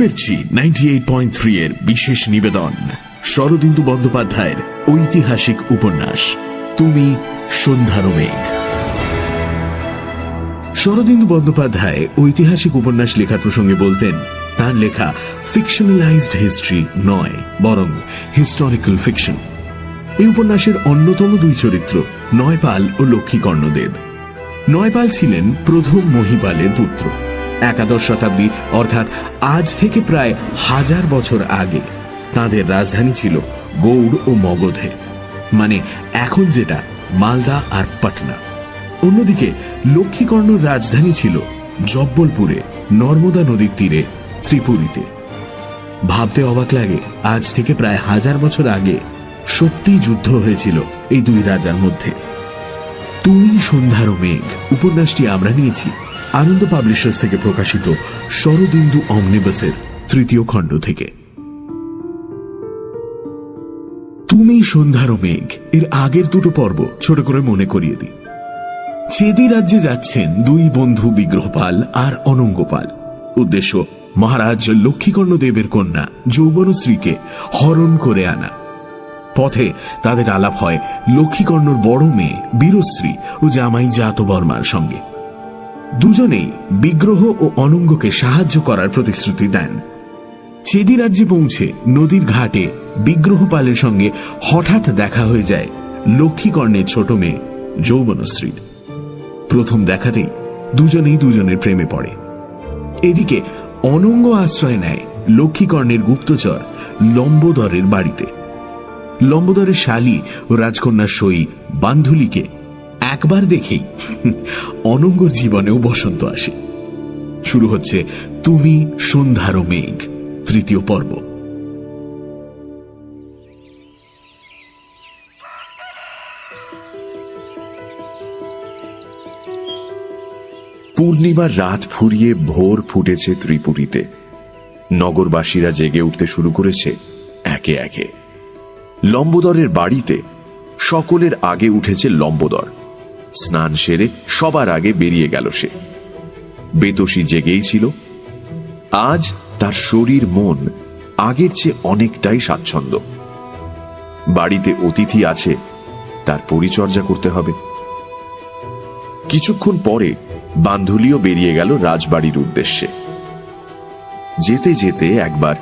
মির্চি 98.3 এর বিশেষ নিবেদন শরদিন্দু বন্দ্যোপাধ্যায়ের ঐতিহাসিক উপন্যাস তুমি সন্ধ্যার মেঘ। শরদিন্দু বন্দ্যোপাধ্যায় ঐতিহাসিক উপন্যাস লেখার প্রসঙ্গে বলতেন, তার লেখা ফিকশনালাইজড হিস্ট্রি নয়, বরং হিস্টোরিক্যাল ফিকশন। এই উপন্যাসের অন্যতম দুই চরিত্র নয়পাল ও লক্ষ্মীকর্ণদেব। নয়পাল ছিলেন প্রথম মহিপালের পুত্র। একাদশ শতাব্দী অর্থাৎ আজ থেকে প্রায় 1000 বছর আগে তাঁদের রাজধানী ছিল গৌড় ও মগধে, মানে এখন যেটা মালদা আর পাটনা। অন্যদিকে লক্ষ্মীকর্ণর রাজধানী ছিল জব্বলপুরে, নর্মদা নদীর তীরে, ত্রিপুরীতে। ভাবতে অবাক লাগে, আজ থেকে প্রায় 1000 বছর আগে সত্যিই যুদ্ধ হয়েছিল এই দুই রাজার মধ্যে। তুমি সন্ধ্যার মেঘ উপন্যাসটি আমরা নিয়েছি আনন্দ পাবলিশার্স থেকে প্রকাশিত শরদিন্দু অমনিবাসের 3য় খণ্ড থেকে। তুমি সন্ধ্যার মেঘ এর আগের দুটো পর্ব ছোট করে মনে করিয়ে দিই। চেদি রাজ্যে যাচ্ছেন দুই বন্ধু বিগ্রহপাল আর অনঙ্গপাল। উদ্দেশ্য মহারাজ লক্ষ্মীকর্ণদেবের কন্যা যৌবনশ্রীকে হরণ করে আনা। পথে তাদের আলাপ হয় লক্ষ্মীকর্ণর বড় মেয়ে বীরশ্রী ও জামাই জাতবর্মার সঙ্গে। দুজনেই বিগ্রহ ও অনঙ্গকে সাহায্য করার প্রতিশ্রুতি দেন। চেদি রাজ্যে পৌঁছে নদীর ঘাটে বিগ্রহপালের সঙ্গে হঠাৎ দেখা হয়ে যায় লক্ষ্মীকর্ণের ছোট মেয়ে যৌবনশ্রীর। প্রথম দেখাতেই দুজনেই দুজনের প্রেমে পড়ে। এদিকে অনঙ্গ আশ্রয় নেয় লক্ষ্মীকর্ণের গুপ্তচর লম্বোদরের বাড়িতে। লম্বোদরের শালী ও রাজকন্যার সই বান্ধুলিকে একবার দেখেই অনঙ্গর জীবনেও বসন্ত আসে। শুরু হচ্ছে তুমি সন্ধ্যার মেঘ 3য় পর্ব। পূর্ণিমার রাত ফুরিয়ে ভোর ফুটেছে ত্রিপুরীতে। নগরবাসীরা জেগে উঠতে শুরু করেছে একে একে। লম্বোদরের বাড়িতে সকলের আগে উঠেছে লম্বোদর। স্নান সেরে সবার আগে বেরিয়ে গেল সে। বেতসী জেগেই ছিল। আজ তার শরীর মন আগের চেয়ে অনেকটাই স্বাচ্ছন্দ্য। বাড়িতে অতিথি আছে, তার পরিচর্যা করতে হবে। কিছুক্ষণ পরে বান্ধুলিও বেরিয়ে গেল রাজবাড়ির উদ্দেশ্যে। যেতে যেতে একবার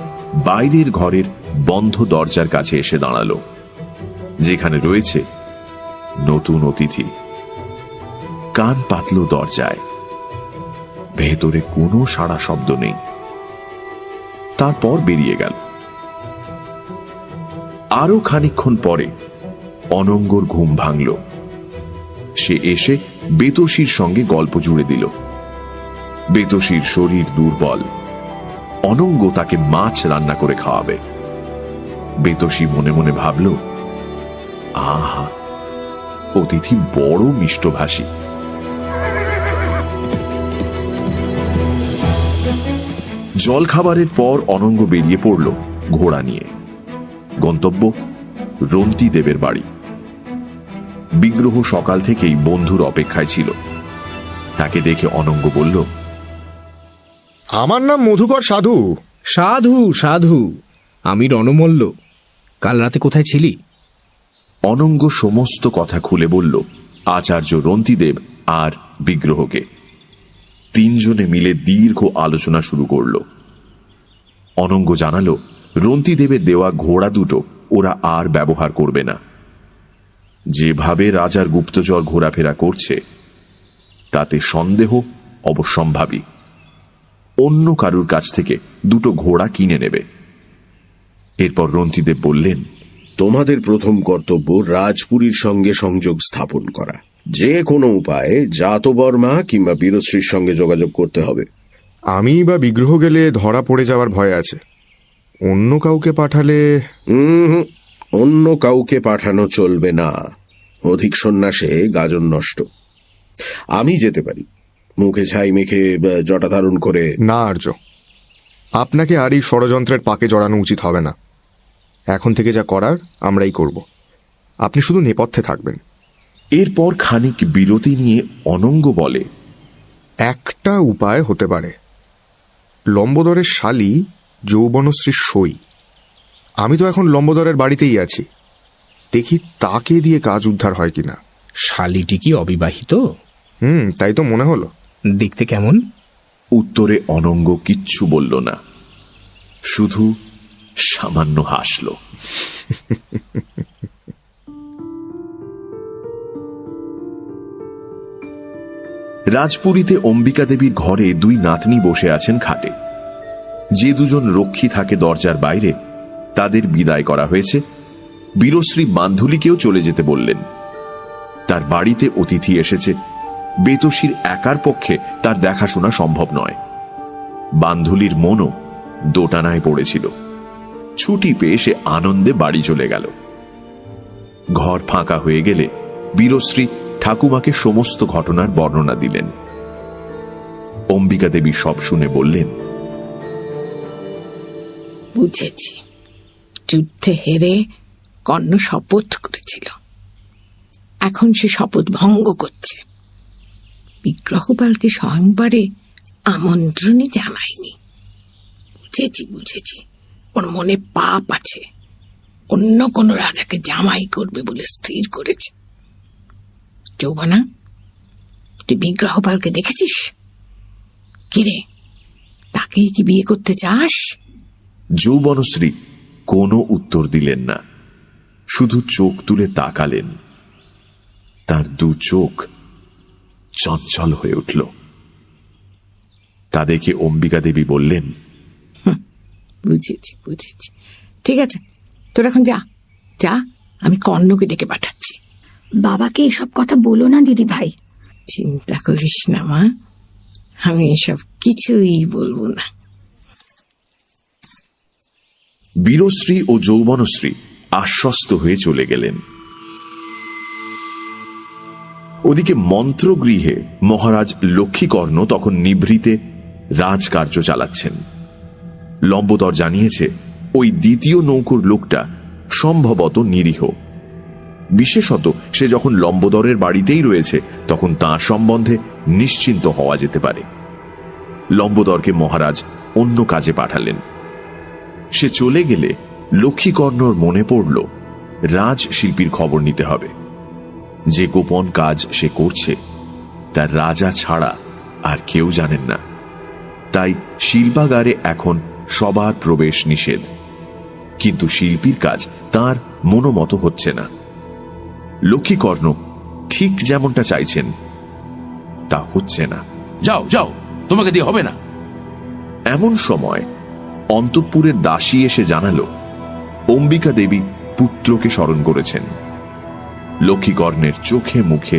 বাইরের ঘরের বন্ধ দরজার কাছে এসে দাঁড়ালো, যেখানে রয়েছে নতুন অতিথি। কান পাতল দরজায়, ভেতরে কোনো সাড়া শব্দ নেই। তারপর বেরিয়ে গেল। আরো খানিকক্ষণ পরে অনঙ্গর ঘুম ভাঙল। সে এসে বেতসীর সঙ্গে গল্প জুড়ে দিল। বেতসীর শরীর দুর্বল, অনঙ্গ তাকে মাছ রান্না করে খাওয়াবে। বেতসী মনে মনে ভাবল, আহা, অতিথি বড় মিষ্টভাষী। জলখাবারের পর অনঙ্গ বেরিয়ে পড়ল ঘোড়া নিয়ে। গন্তব্য রন্তি দেবের বাড়ি। বিগ্রহ সকাল থেকেই বন্ধুর অপেক্ষায় ছিল। তাকে দেখে অনঙ্গ বলল, আমার নাম মধুকর সাধু। সাধু সাধু, আমি রণমল্ল। কাল রাতে কোথায় ছিলি? অনঙ্গ সমস্ত কথা খুলে বলল আচার্য রন্তিদেব আর বিগ্রহকে। তিনজনে মিলে দীর্ঘ আলোচনা শুরু করল। অনঙ্গ জানালো রন্তিদেবের দেওয়া ঘোড়া দুটো ওরা আর ব্যবহার করবে না। যেভাবে রাজার গুপ্তচর ঘোরাফেরা করছে তাতে সন্দেহ অবশ্যম্ভাবী। অন্য কারুর কাছ থেকে দুটো ঘোড়া কিনে নেবে। এরপর রন্তিদেব বললেন, তোমাদের প্রথম কর্তব্য রাজপুরীর সঙ্গে সংযোগ স্থাপন করা। যে কোনো উপায়ে জাতবর্মা কিংবা বীরশ্রীর সঙ্গে যোগাযোগ করতে হবে। আমি বা বিগ্রহ গেলে ধরা পড়ে যাওয়ার ভয় আছে। অন্য কাউকে পাঠালে? অন্য কাউকে পাঠানো চলবে না। অধিক সন্ন্যাসে গাজন নষ্ট। আমি যেতে পারি, মুখে ছাই মেখে জটা ধারণ করে। না আর্য, আপনাকে আর এই ষড়যন্ত্রের পাকে জড়ানো উচিত হবে না। এখন থেকে যা করার আমরাই করব। আপনি শুধু নেপথ্যে থাকবেন। এরপর খানিক বিরতি নিয়ে অনঙ্গ বলে, একটা উপায় হতে পারে। লম্বোদরের শালী যৌবনশ্রীর সই। আমি তো এখন লম্বোদরের বাড়িতেই আছি, দেখি তাকে দিয়ে কাজ উদ্ধার হয় কিনা। শালিটি কি অবিবাহিত? তাই তো মনে হলো। দেখতে কেমন? উত্তরে অনঙ্গ কিচ্ছু বলল না, শুধু সামান্য হাসল। রাজপুরীতে অম্বিকা দেবীর ঘরে দুই নাতনি বসে আছেন খাটে। যে দুজন রক্ষী থাকে দরজার বাইরে, তাদের বিদায় করা হয়েছে। বীরশ্রী বান্ধুলিকেও চলে যেতে বললেন। তার বাড়িতে অতিথি এসেছে, বেতসীর একার পক্ষে তার দেখাশোনা সম্ভব নয়। বান্ধুলির মনও দোটানায় পড়েছিল। ছুটি পেয়ে সে আনন্দে বাড়ি চলে গেল। ঘর ফাঁকা হয়ে গেলে বীরশ্রী ঠাকুমাকে সমস্ত ঘটনার বর্ণনা দিলেন। অম্বিকা দেবী সব শুনে বললেন, বুঝেছি, যুদ্ধে হেরে কর্ণ শপথ করেছিল, এখন সে শপথ ভঙ্গ করছে। বিগ্রহপালকে স্বয়ংবরে আমন্ত্রণই জানায়নি। বুঝেছি, ওর মনে পাপ আছে, অন্য কোন রাজাকে জামাই করবে বলে স্থির করেছে। যৌবনা, তুই বিগ্রহপালকে দেখেছিস? কিরে, তাকেই কি বিয়ে করতে চাস? যৌবনশ্রী কোনো উত্তর দিলেন না, শুধু চোখ তুলে তাকালেন। তার দু চোখ চঞ্চল হয়ে উঠল। তা দেখে অম্বিকা দেবী বললেন, বুঝেছি, ঠিক আছে, তোর এখন যা, আমি কর্ণকে ডেকে পাঠাচ্ছি। বাবাকে এসব কথা বলো না দিদি ভাই। চিন্তা করিস না মা, আমি এসব কিছুই বলবো না। বীরশ্রী ও যৌবনশ্রী আশ্বস্ত হয়ে চলে গেলেন। ওদিকে মন্ত্রগৃহে মহারাজ লক্ষ্মীকর্ণ তখন নিভৃতে রাজকার্য চালাচ্ছেন। লম্বোদর জানিয়েছে ওই দ্বিতীয় নৌকোর লোকটা সম্ভবত নিরীহ। বিশেষত সে যখন লম্বোদরের বাড়িতেই রয়েছে, তখন তাঁর সম্বন্ধে নিশ্চিন্ত হওয়া যেতে পারে। লম্বোদরকে মহারাজ অন্য কাজে পাঠালেন। সে চলে গেলে লক্ষ্মীকর্ণর মনে পড়ল রাজশিল্পীর খবর নিতে হবে। যে গোপন কাজ সে করছে তার রাজা ছাড়া আর কেউ জানেন না। তাই শিল্পাগারে এখন সবার প্রবেশ নিষেধ, কিন্তু শিল্পীর কাজ তার মনোমত হচ্ছে না। লক্ষ্মীকর্ণ ঠিক যেমনটা চাইছেন তা হচ্ছে না। যাও, তোমাকে দিয়ে হবে না। এমন সময় অন্তঃপুরের দাসী এসে জানালো অম্বিকা দেবী পুত্রকে স্মরণ করেছেন। লক্ষ্মীকর্ণের চোখে মুখে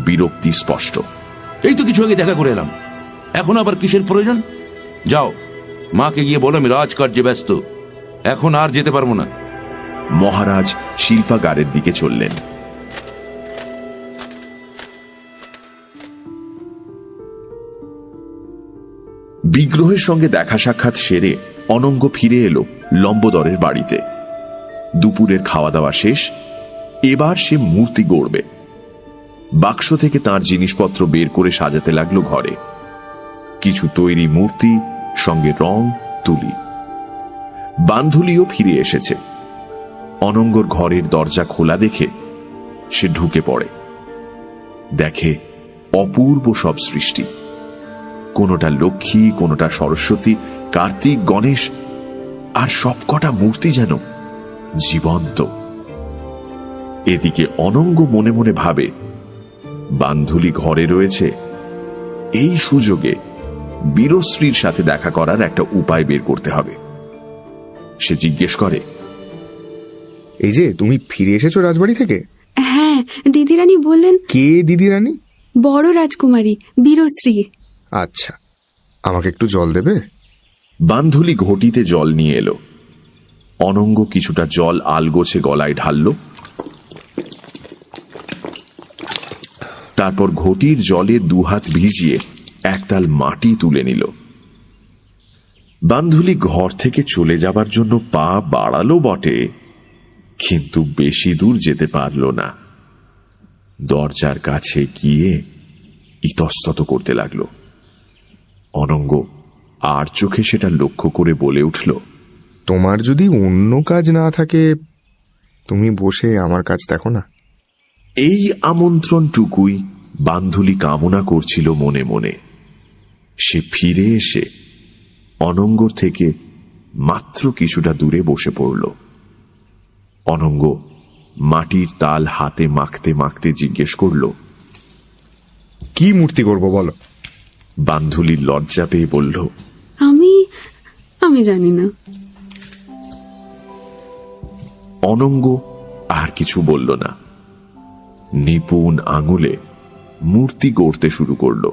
বিরক্তি স্পষ্ট। এই তো কিছু আগে দেখা করে এলাম, এখন আবার কিসের প্রয়োজন? যাও, মাকে গিয়ে বলো আমি রাজকার্যে ব্যস্ত, এখন আর যেতে পারবো না। মহারাজ শিল্পাগারের দিকে চললেন। বিগ্রহের সঙ্গে দেখা সাক্ষাৎ সেরে অনঙ্গ ফিরে এলো লম্বোদরের বাড়িতে। দুপুরের খাওয়া দাওয়া শেষ, এবার সে মূর্তি গড়বে। বাক্স থেকে তার জিনিসপত্র বের করে সাজাতে লাগলো ঘরে। কিছু তৈরি মূর্তি, সঙ্গে রং, তুলি। বান্ধুলিও ফিরে এসেছে। অনঙ্গর ঘরের দরজা খোলা দেখে সে ঢুকে পড়ে। দেখে অপূর্ব সব সৃষ্টি, কোনোটা লক্ষ্মী, কোনোটা সরস্বতী, কার্তিক, গণেশ, আর সবকটা মূর্তি যেন জীবন্ত। এদিকে অনঙ্গ মনে মনে ভাবে বান্ধুলি ঘরে রয়েছে, এই সুযোগে বীরশ্রীর সাথে দেখা করার একটা উপায় বের করতে হবে। সে জিজ্ঞেস করে, এই যে তুমি ফিরে এসেছো রাজবাড়ি থেকে? হ্যাঁ, দিদিরানী বললেন। কে দিদিরানী? বড় রাজকুমারী বীরশ্রী। আচ্ছা, আমাকে একটু জল দেবে? বান্ধুলি ঘটিতে জল নিয়ে এলো। অনঙ্গ কিছুটা জল আলগোছে গলায় ঢালল, তারপর ঘটির জলে দুহাত ভিজিয়ে একতাল মাটি তুলে নিল। বান্ধুলি ঘর থেকে চলে যাবার জন্য পা বাড়ালো বটে, কিন্তু বেশি দূর যেতে পারল না। দরজার কাছে গিয়ে ইতস্তত করতে লাগলো। অনঙ্গ আর চোখে সেটা লক্ষ্য করে বলে উঠল, তোমার যদি অন্য কাজ না থাকে তুমি বসে আমার কাজ দেখো না। এই আমন্ত্রণটুকুই বান্ধুলি কামনা করছিল মনে মনে। সে ফিরে এসে অনঙ্গর থেকে মাত্র কিছুটা দূরে বসে পড়ল। অনঙ্গ মাটির তাল হাতে মাখতে মাখতে জিজ্ঞেস করল, কি মূর্তি করব বলো? বান্ধুলি লজ্জা পেয়ে বলল, আমি জানি না। অনঙ্গ আর কিছু বলল না। নিপুণ আঙুলে মূর্তি গড়তে শুরু করল।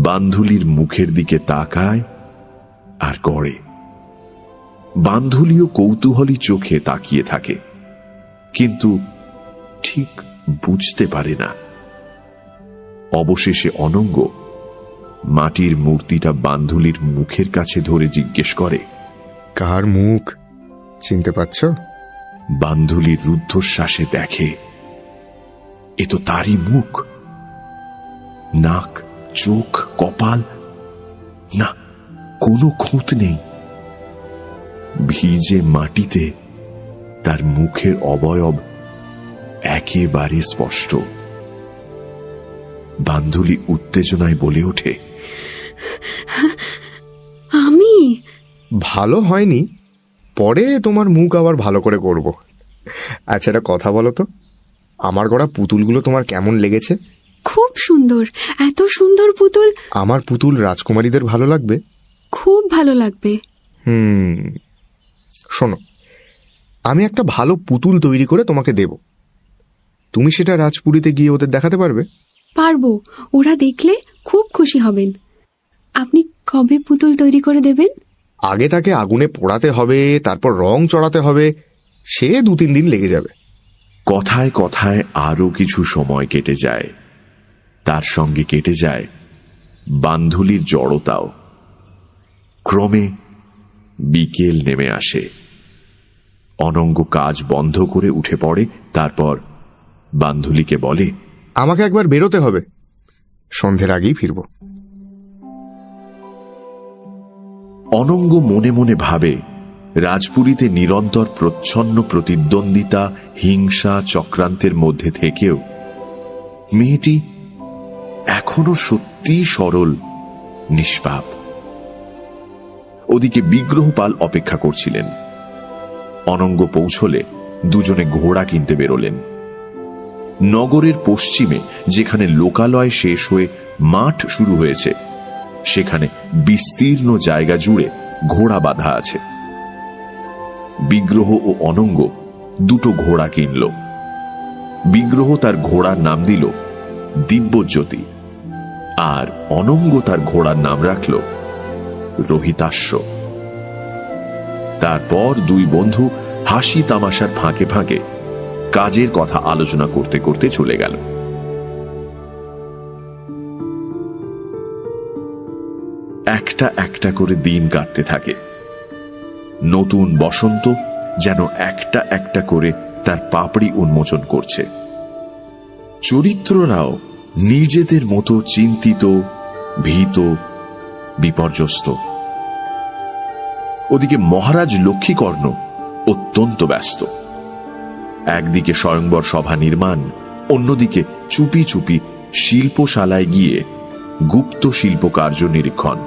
বান্ধুলির মুখের দিকে তাকায় আর গড়ে। বান্ধুলিও কৌতূহলী চোখে তাকিয়ে থাকে, কিন্তু ঠিক বুঝতে পারে না। অবশেষে অনঙ্গ মাটির মূর্তিটা বান্ধুলির মুখের কাছে ধরে জিজ্ঞেস করে, কার মুখ চিনতে পারছ? বান্ধুলি রুদ্ধশ্বাসে দেখে এ তো তারই মুখ। নাক, চোখ, কপাল, না কোনো খুঁত নেই। ভিজে মাটিতে তার মুখের অবয়ব একেবারে স্পষ্ট। বান্ধুলি উত্তেজনায় বলে ওঠে, আমি? ভালো হয়নি, পরে তোমার মুখ আবার ভালো করে করব। আচ্ছা একটা কথা বলো তো, আমার গড়া পুতুলগুলো তোমার কেমন লেগেছে? খুব সুন্দর, এত সুন্দর পুতুল। আমার পুতুল রাজকুমারীদের ভালো লাগবে? খুব ভালো লাগবে। শোনো, আমি একটা ভালো পুতুল তৈরি করে তোমাকে দেব, তুমি সেটা রাজপুরীতে গিয়ে ওদের দেখাতে পারবে? পারবো, ওরা দেখলে খুব খুশি হবেন। আপনি কবে পুতুল তৈরি করে দেবেন? আগে তাকে আগুনে পোড়াতে হবে, তারপর রং চড়াতে হবে, সে 2-3 দিন লেগে যাবে। কথায় কথায় আরো কিছু সময় কেটে যায়। তার সঙ্গে কেটে যায় বান্ধুলির জড়তাও। ক্রমে বিকেল নেমে আসে। অনঙ্গ কাজ বন্ধ করে উঠে পড়ে। তারপর বান্ধুলিকে বলে, আমাকে একবার বেরোতে হবে, সন্ধ্যের আগেই ফিরব। অনঙ্গ মনে মনে ভাবে, রাজপুরীতে নিরন্তর প্রচ্ছন্ন প্রতিদ্বন্দ্বিতা, হিংসা, চক্রান্তের মধ্যে থেকেও মেয়েটি এখনো সত্যি সরল, নিষ্পাপ। ওদিকে বিগ্রহপাল অপেক্ষা করছিলেন। অনঙ্গ পৌঁছলে দুজনে ঘোড়া কিনতে বেরোলেন। নগরের পশ্চিমে যেখানে লোকালয় শেষ হয়ে মাঠ শুরু হয়েছে, সেখানে বিস্তীর্ণ জায়গা জুড়ে ঘোড়া বাঁধা আছে। বিগ্রহ ও অনঙ্গ দুটো ঘোড়া কিনল। বিগ্রহ তার ঘোড়ার নাম দিল দিব্যজ্যোতি, আর অনঙ্গ তার ঘোড়ার নাম রাখল রোহিতাশ্ব। তারপর দুই বন্ধু হাসি তামাশার ফাঁকে ফাঁকে কাজের কথা আলোচনা করতে করতে চলে গেল। একটা একটা করে দিন কাটতে থাকে। নতুন বসন্ত যেন একটা একটা করে তার পাপড়ি উন্মোচন করছে। চরিত্ররাও নিজেদের মতো চিন্তিত, ভীত, বিপর্যস্ত। ওদিকে মহারাজ লক্ষ্মীকর্ণ অত্যন্ত ব্যস্ত। একদিকে স্বয়ংবর সভা নির্মাণ, অন্যদিকে চুপি চুপি শিল্পশালায় গিয়ে গুপ্ত শিল্পকার্য নিরীক্ষণ।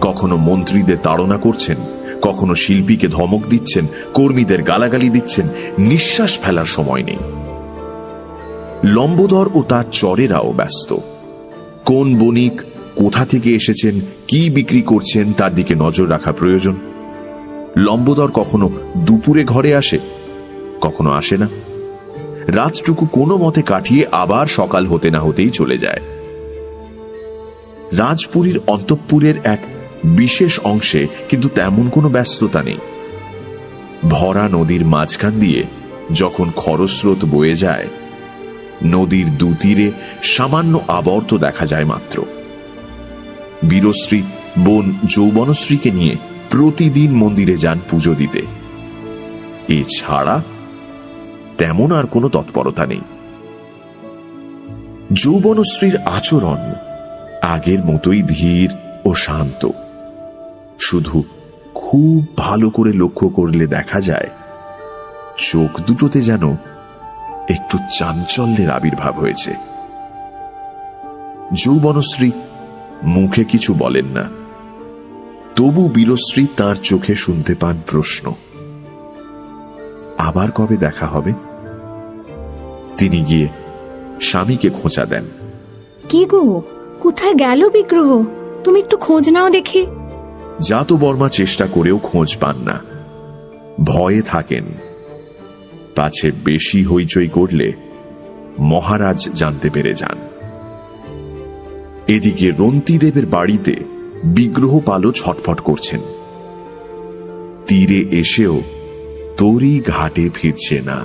কখনো মন্ত্রীদের তাড়না করছেন, কখনো শিল্পীকে ধমক দিচ্ছেন, কর্মীদের গালাগালি দিচ্ছেন, নিঃশ্বাস ফেলার সময় নেই। লম্বোদর ও তার চরেরাও ব্যস্ত। কোন বণিক কোথা থেকে এসেছেন, কি বিক্রি করছেন, তার দিকে নজর রাখা প্রয়োজন। লম্বোদর কখনো দুপুরে ঘরে আসে, কখনো আসে না। রাতটুকু কোনো মতে কাটিয়ে আবার সকাল হতে না হতেই চলে যায়। রাজপুরীর অন্তঃপুরের এক বিশেষ অংশে কিন্তু তেমন কোনো ব্যস্ততা নেই। ভরা নদীর মাঝখান দিয়ে যখন খরস্রোত বয়ে যায়, নদীর দুতীরে সামান্য আবর্ত দেখা যায় মাত্র। বীরশ্রী বোন যৌবনশ্রীকে নিয়ে প্রতিদিন মন্দিরে যান পুজো দিতে। এছাড়া তেমন আর কোনো তৎপরতা নেই। যৌবনশ্রীর আচরণ আগের মতোই ধীর ও শান্ত। শুধু খুব ভালো করে লক্ষ্য করলে দেখা যায় চোখ দুটোতে যেন একটু চাঞ্চল্যের আবির্ভাব হয়েছে। যৌবনশ্রী মুখে কিছু বলেন না, তবু বীরশ্রী তার চোখে শুনতে পান প্রশ্ন, আবার কবে দেখা হবে? তিনি গিয়ে স্বামীকে খোঁচা দেন। কি গো, কোথায় গেল বিগ্রহ? তুমি একটু খোঁজ নাও দেখি। জাত বর্মা চেষ্টা করেও খোঁজ পান না, ভয়ে থাকেন পাছে বেশি হইচই করলে মহারাজ জানতে পেরে যান। এদিকে রন্তিদেবের বাড়িতে বিগ্রহপালও ছটফট করছেন। তীরে এসেও তরি ঘাটে ফিরছে না।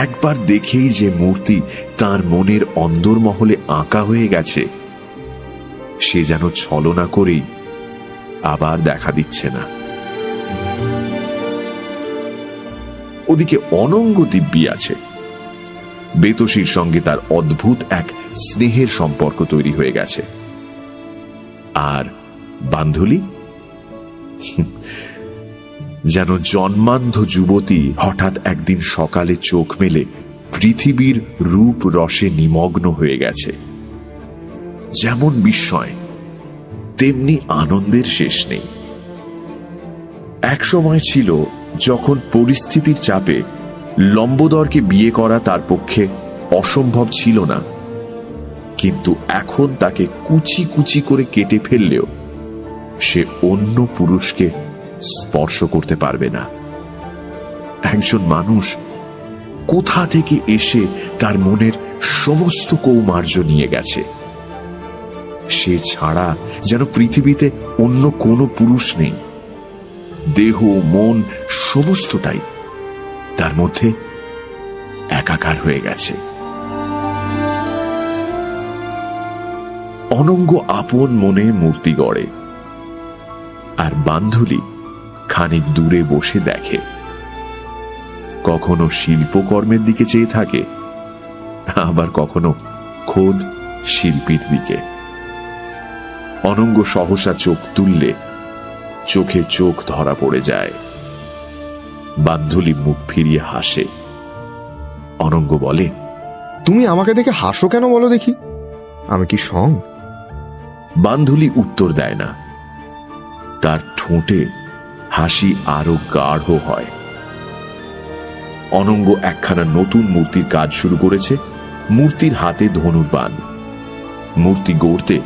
একবার দেখেই যে মূর্তি তার মনের অন্দরমহলে আঁকা হয়ে গেছে, সে যেন ছলনা করেই আবার দেখা দিচ্ছে না। ওদিকে অনঙ্গ দিব্যি আছে। বেতসীর সঙ্গে তার অদ্ভুত এক স্নেহের সম্পর্ক তৈরি হয়ে গেছে। আর বান্ধুলি যেন জন্মান্ধ যুবতী হঠাৎ একদিন সকালে চোখ মেলে পৃথিবীর রূপ রসে নিমগ্ন হয়ে গেছে। যেমন বিস্ময় তেমনি আনন্দের শেষ নেই। এক সময় ছিল যখন পরিস্থিতির চাপে লম্বোদরকে বিয়ে করা তার পক্ষে অসম্ভব ছিল না, কিন্তু এখন তাকে কুচি কুচি করে কেটে ফেললেও সে অন্য পুরুষকে স্পর্শ করতে পারবে না। একজন মানুষ কোথা থেকে এসে তার মনের সমস্ত কৌমার্য নিয়ে গেছে, সে ছাড়া যেন পৃথিবীতে অন্য কোনো পুরুষ নেই। দেহ মন সমস্তটাই তার মধ্যে একাকার হয়ে গেছে। অনঙ্গ আপন মনে মূর্তি গড়ে, আর বান্ধুলি খানিক দূরে বসে দেখে। কখনো শিল্পকর্মের দিকে চেয়ে থাকে, আবার কখনো খোদ শিল্পীর দিকে। অনঙ্গ সহসা চোখ তুললে চোখে চোখ ধরা পড়ে যায়। বান্ধুলি মুখ ফিরিয়ে হাসে। অনঙ্গ বলে, তুমি আমাকে দেখে হাসো কেন বলো দেখি? আমি কি সং? বান্ধুলি উত্তর দেয় না। তার ঠোঁটে হাসি আরো গাঢ় হয়। অনঙ্গ একখানা নতুন মূর্তির কাজ শুরু করেছে। মূর্তির হাতে ধনুর বাণ। মূর্তি গড়তে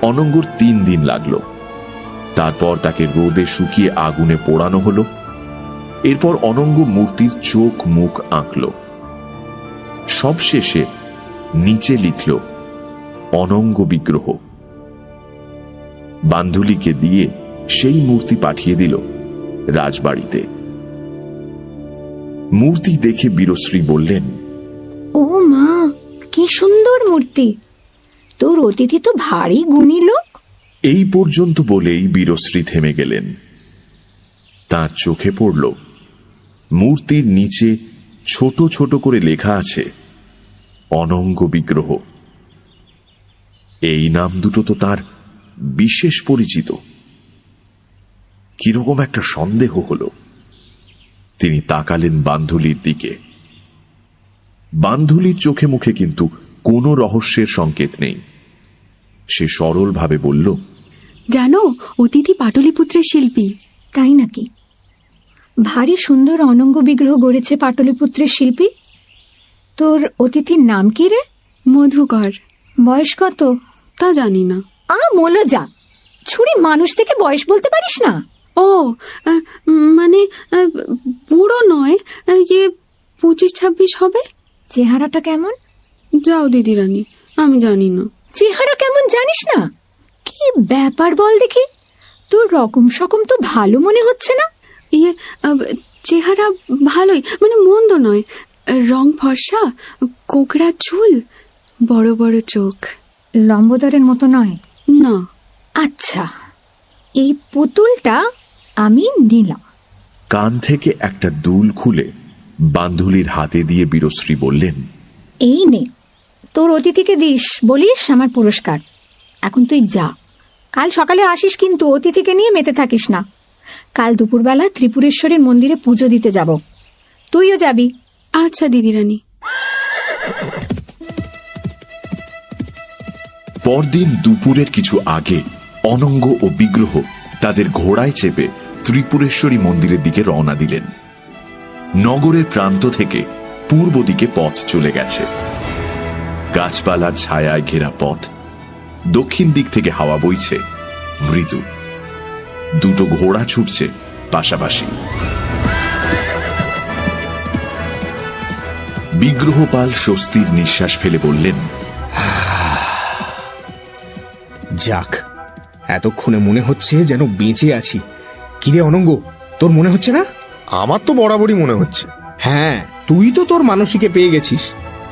অনঙ্গর 3 দিন লাগলো। তারপর তাকে রোদে শুকিয়ে আগুনে পোড়ানো হলো। এরপর অনঙ্গ মূর্তির চোখ মুখ আঁকল। সবশেষে নিচে লিখল অনঙ্গ বিগ্রহ। বান্ধুলিকে দিয়ে সেই মূর্তি পাঠিয়ে দিল রাজবাড়িতে। মূর্তি দেখে বীরশ্রী বললেন, ও মা, কি সুন্দর মূর্তি! তোর অতিথি তো ভারী গুণী লোক। এই পর্যন্ত বলেই বীরশ্রী থেমে গেলেন। তার চোখে পড়ল মূর্তির নিচে ছোট ছোট করে লেখা আছে অনঙ্গ বিগ্রহ। এই নাম দুটো তো তার বিশেষ পরিচিত। কিরকম একটা সন্দেহ হল। তিনি তাকালেন বান্ধুলির দিকে। বান্ধুলির চোখে মুখে কিন্তু কোনো রহস্যের সংকেত নেই। সে সরলভাবে বলল, জানো, অতিথি পাটলিপুত্রের শিল্পী। তাই নাকি? ভারী সুন্দর অনঙ্গ বিগ্রহ গড়েছে পাটলিপুত্রের শিল্পী। তোর অতিথির নাম কি রে? মধুকর। বয়স কত? তা জানি না। মোলো যা, ছুরি মানুষ থেকে বয়স বলতে পারিস না? ও, মানে বুড়ো নয়, 25-26 হবে। চেহারাটা কেমন? যাও দিদি রানী, আমি জানি না। চেহারা কেমন জানিস না? কি ব্যাপার বল দেখি, তোর রকম সকম তো ভালো মনে হচ্ছে না। চেহারা ভালোই, মানে মন্দ নয়। রং ফর্সা, কোকড়া চুল, বড় বড় চোখ। লম্বোদরের মতো নয়? না। আচ্ছা, এই পুতুলটা আমি নিলাম। কান থেকে একটা দুল খুলে বান্ধুলির হাতে দিয়ে বীরশ্রী বললেন, এই নে, তোর অতিথিকে দিস, বলিস আমার পুরস্কার। এখন তুই যা, কাল সকালে আসিস কিন্তু অতিথিকে নিয়ে মেতে থাকিস না। কাল দুপুরবেলা ত্রিপুরেশ্বরীর মন্দিরে পুজো দিতে যাব, তুইও যাবি। আচ্ছা দিদিরানী। পরদিন দুপুরের কিছু আগে অনঙ্গ ও বিগ্রহ তাদের ঘোড়ায় চেপে ত্রিপুরেশ্বরী মন্দিরের দিকে রওনা দিলেন। নগরের প্রান্ত থেকে পূর্ব দিকে পথ চলে গেছে। গাছপালার ছায়ায় ঘেরা পথ, দক্ষিণ দিক থেকে হাওয়া বইছে মৃদু। দুটো ঘোড়া ছুটছে পাশাপাশি। বিগ্রহপাল স্বস্তির নিঃশ্বাস ফেলে বললেন, যাক, এতক্ষণে মনে হচ্ছে যেন বেঁচে আছি। কিরে অনঙ্গ, তোর মনে হচ্ছে না? আমার তো বরাবরই মনে হচ্ছে। হ্যাঁ, তুই তো তোর মানসীকে পেয়ে গেছিস,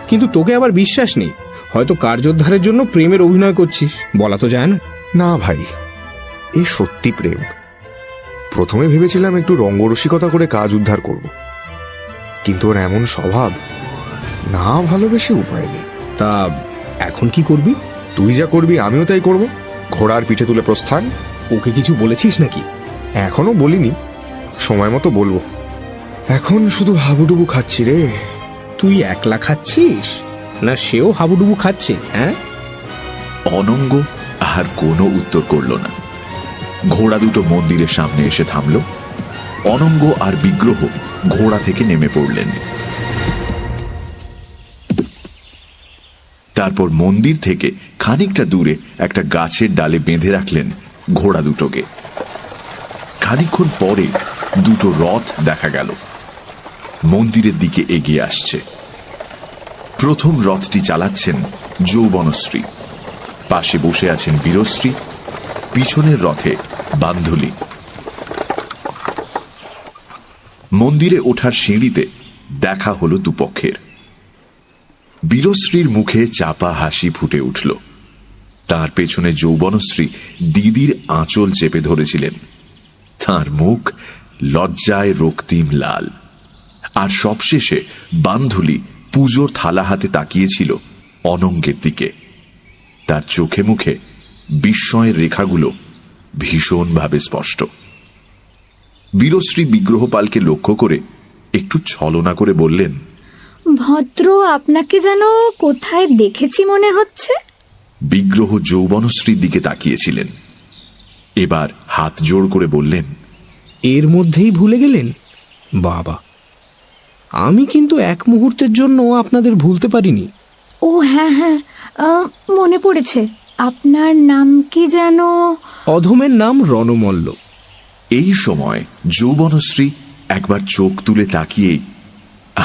কিন্তু তোকে আবার বিশ্বাস নেই। হয়তো কার্যোদ্ধারের জন্য প্রেমের অভিনয় করছিস, বলা তো যায় না। না ভাই, এই সত্যি প্রেম। প্রথমে ভেবেছিলাম একটু রঙ্গরসিকতা করে কাজ উদ্ধার করব, কিন্তু ওর এমন স্বভাব, না ভালোবেসে উপায় নেই। তা এখন কি করবি? তুই যা করবি আমিও তাই করব। ঘোড়ার পিঠে তুলে প্রস্থান। ওকে কিছু বলেছিস নাকি? এখনো বলিনি, সময় মতো বলবো। এখন শুধু হাবুডুবু খাচ্ছি রে। তুই একলা খাচ্ছিস না সেও হাবুডুবু খাচ্ছে? হ্যাঁ। অনঙ্গ আর কোনো উত্তর করল না। ঘোড়া দুটো মন্দিরের সামনে এসে থামল। অনঙ্গ আর বিগ্রহ ঘোড়া থেকে নেমে পড়লেন। তারপর মন্দির থেকে খানিকটা দূরে একটা গাছের ডালে বেঁধে রাখলেন ঘোড়া দুটোকে। খানিকক্ষণ পরে দুটো রথ দেখা গেল, মন্দিরের দিকে এগিয়ে আসছে। প্রথম রথটি চালাচ্ছেন যৌবনশ্রী, পাশে বসে আছেন বীরশ্রী, পিছনের রথে বান্ধুলি। মন্দিরে ওঠার সিঁড়িতে দেখা হলো দুপক্ষের। বীরশ্রীর মুখে চাপা হাসি ফুটে উঠল। তার পেছনে যৌবনশ্রী দিদির আঁচল চেপে ধরেছিলেন। তার মুখ লজ্জায় রক্তিম লাল। আর সবশেষে বান্ধুলি পুজোর থালা হাতে তাকিয়েছিল অনঙ্গের দিকে। তার চোখে মুখে বিস্ময়ের রেখাগুলো ভীষণভাবে স্পষ্ট। বীরশ্রী বিগ্রহপালকে লক্ষ্য করে একটু ছলনা করে বললেন, ভদ্র, আপনাকে যেন কোথায় দেখেছি মনে হচ্ছে। বিগ্রহ যৌবনশ্রীর দিকে তাকিয়েছিলেন। এবার হাত জোড় করে বললেন, এর মধ্যেই ভুলে গেলেন? বাবা, আমি কিন্তু এক মুহূর্তের জন্য আপনাদের ভুলতে পারিনি। ও হ্যাঁ হ্যাঁ, মনে পড়েছে। আপনার নাম কি যেন? অধমের নাম রণমল্ল। এই সময় যৌবনশ্রী একবার চোখ তুলে তাকিয়েই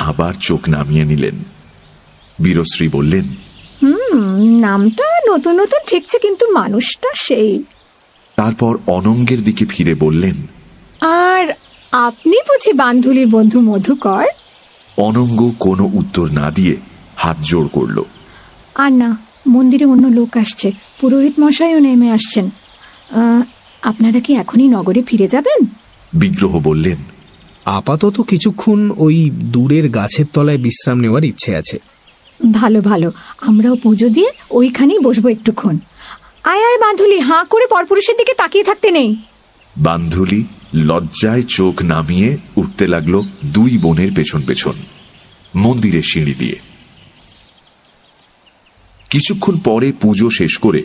আবার চোখ নামিয়ে নিলেন। বীরশ্রী বললেন, নামটা নতুন নতুন ঠেকছে, কিন্তু মানুষটা সেই। তারপর অনঙ্গের দিকে ফিরে বললেন, আর আপনি বুঝি বান্ধুলির বন্ধু মধুকর? অনঙ্গ কোনো উত্তর না দিয়ে হাত জোড় করল। আর না, মন্দিরে অন্য লোক আসছে, পুরোহিত মশাইও নেমে আসছেন। আপনারা কি এখনই নগরে ফিরে যাবেন? বিগ্রহ বললেন, আপাতত কিছুক্ষণ ওই দূরের গাছের তলায় বিশ্রাম নেওয়ার ইচ্ছে আছে। ভালো ভালো, আমরাও পুজো দিয়ে ওইখানেই বসবো একটুক্ষণ। আয় আয় বান্ধুলি, হাঁ করে পরপুরুষের দিকে তাকিয়ে থাকতে নেই। বান্ধুলি লজ্জায় চোখ নামিয়ে উঠতে লাগলো দুই বোনের পেছন পেছন মন্দিরের সিঁড়ি দিয়ে। কিছুক্ষণ পরে পুজো শেষ করে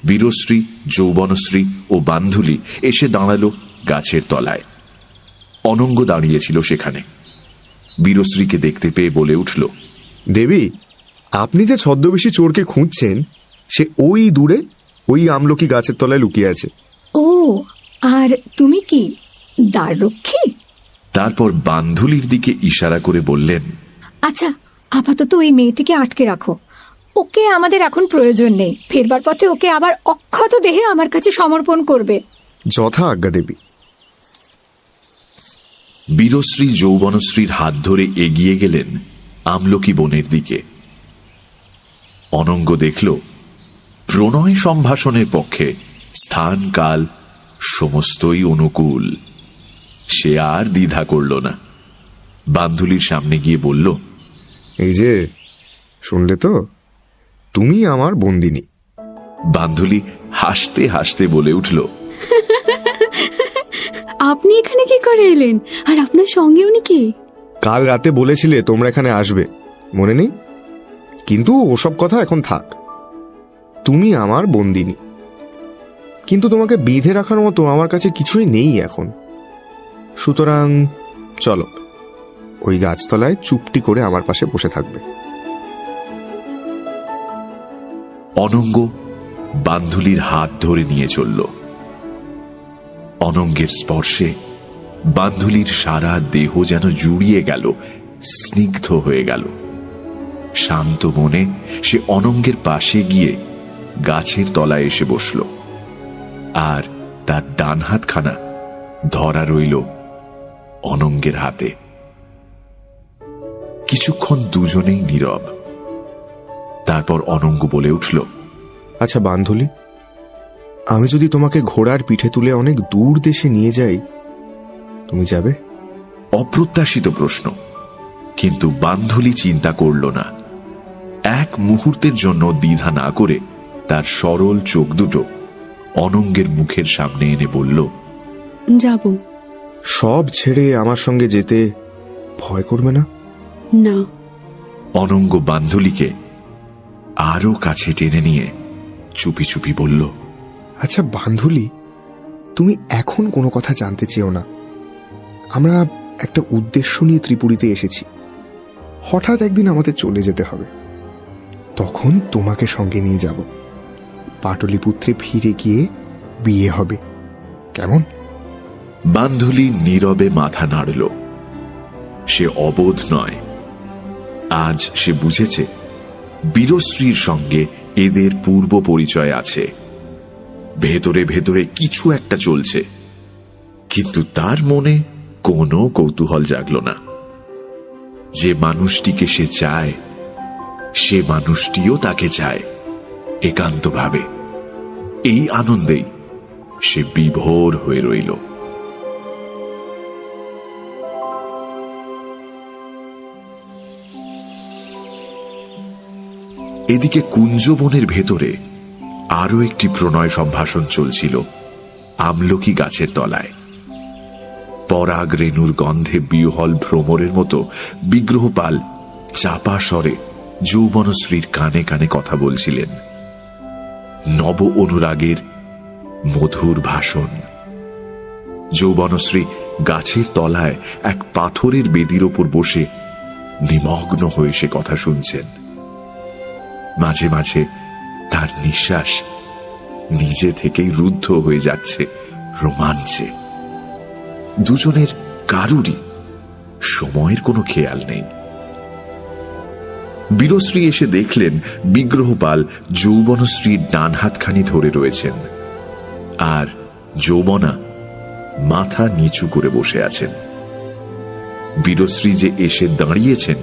বীরশ্রী, যৌবনশ্রী ও বান্ধুলি এসে দাঁড়ালো গাছের তলায়। অনঙ্গ দাঁড়িয়েছিল সেখানে। বীরশ্রীকে দেখতে পেয়ে বলে উঠল, দেবী, আপনি যে ছদ্মবেশী চোরকে খুঁজছেন সে ওই দূরে ওই আমলকি গাছের তলায় লুকিয়ে আছে। ও, আর তুমি কি দ্বাররক্ষী? তারপর বান্ধুলির দিকে ইশারা করে বললেন, আচ্ছা, আপাতত ওই মেয়েটিকে আটকে রাখো। ওকে আমাদের এখন প্রয়োজন নেই। ফেরবার পথে ওকে আবার অক্ষত দেহে আমার কাছে সমর্পণ করবে। যথা আজ্ঞা দেবী। বীরশ্রী যৌবনশ্রীর হাত ধরে এগিয়ে গেলেন আমলকি বনের দিকে। অনঙ্গ দেখল প্রণয় সম্ভাষণের পক্ষে স্থান কাল সমস্তই অনুকূল। সে আর দ্বিধা করল না। বান্ধুলির সামনে গিয়ে বলল, এই যে শুনলে তো, তুমি আমার বন্দিনী। বান্ধুলি হাসতে হাসতে বলে উঠল, আপনি এখানে কি করে এলেন? আর আপনার সঙ্গে উনি কে? কাল রাতে বলেছিলে তোমরা এখানে আসবে, মনে নেই? কিন্তু ওসব কথা এখন থাক। তুমি আমার বন্দিনী, কিন্তু তোমাকে বেঁধে রাখার মতো আমার কাছে কিছুই নেই এখন। সুতরাং চলো, ওই গাছতলায় চুপটি করে আমার পাশে বসে থাকবে। অনঙ্গ বান্ধুলির হাত ধরে নিয়ে চলল। অনঙ্গের স্পর্শে বান্ধুলির সারা দেহ যেন জুড়িয়ে গেল, স্নিগ্ধ হয়ে গেল। শান্ত মনে সে অনঙ্গের পাশে গিয়ে গাছের তলায় এসে বসল, আর তার ডান হাতখানা ধরা রইল অনঙ্গের হাতে। কিছুক্ষণ দুজনেই নীরব। তারপর অনঙ্গ বলে উঠল, আচ্ছা বান্ধুলি, আমি যদি তোমাকে ঘোড়ার পিঠে তুলে অনেক দূর দেশে নিয়ে যাই, তুমি যাবে? অপ্রত্যাশিত প্রশ্ন, কিন্তু বান্ধুলি চিন্তা করল না। এক মুহূর্তের জন্য দ্বিধা না করে তার সরল চোখ দুটো অনঙ্গের মুখের সামনে এনে বলল, যাব। সব ছেড়ে আমার সঙ্গে যেতে ভয় করবে না? না। অনঙ্গ বান্ধুলিকে আরো কাছে টেনে নিয়ে চুপি চুপি বলল, আচ্ছা বান্ধুলি, তুমি এখন কোনো কথা জানতে চেও না। আমরা একটা উদ্দেশ্য নিয়ে ত্রিপুরীতে এসেছি। হঠাৎ একদিন আমাদের চলে যেতে হবে, তখন তোমাকে সঙ্গে নিয়ে যাব। পাটলিপুত্রে ফিরে গিয়ে বিয়ে হবে, কেমন? বান্ধুলি নীরবে মাথা নাড়ল। সে অবোধ নয়। আজ সে বুঝেছে বীরশ্রীর সঙ্গে এদের পূর্ব পরিচয় আছে। ভেতরে ভেতরে কিছু একটা চলছে, কিন্তু তার মনে কোনো কৌতূহল জাগল না। যে মানুষটিকে সে চায়, সে মানুষটিও তাকে চায় একান্তভাবে। এই আনন্দেই সে বিভোর হয়ে রইল। এদিকে কুঞ্জবনের ভেতরে আরো একটি প্রণয় সম্ভাষণ চলছিল আমলকি গাছের তলায়। পরাগ রেণুর গন্ধে বিহ্বল ভ্রমরের মতো বিগ্রহপাল চাপা স্বরে যৌবনশ্রীর কানে কানে কথা বলছিলেন। নব অনুরাগের মধুর ভাষণ। যৌবনশ্রী গাছের তলায় এক পাথরের বেদির ওপর বসে নিমগ্ন হয়ে সে কথা শুনছেন। মাঝে মাঝে তার নিঃশ্বাস নিজে থেকেই রুদ্ধ হয়ে যাচ্ছে রোমাঞ্চে। দুজনের কারুরই সময়ের কোনো খেয়াল নেই। বীরশ্রী এসে দেখলেন বিগ্রহপাল যৌবনশ্রীর ডান হাতখানি ধরে রয়েছেন, আর যৌবনা মাথা নিচু করে বসে আছেন। বীরশ্রী যে এসে দাঁড়িয়েছেন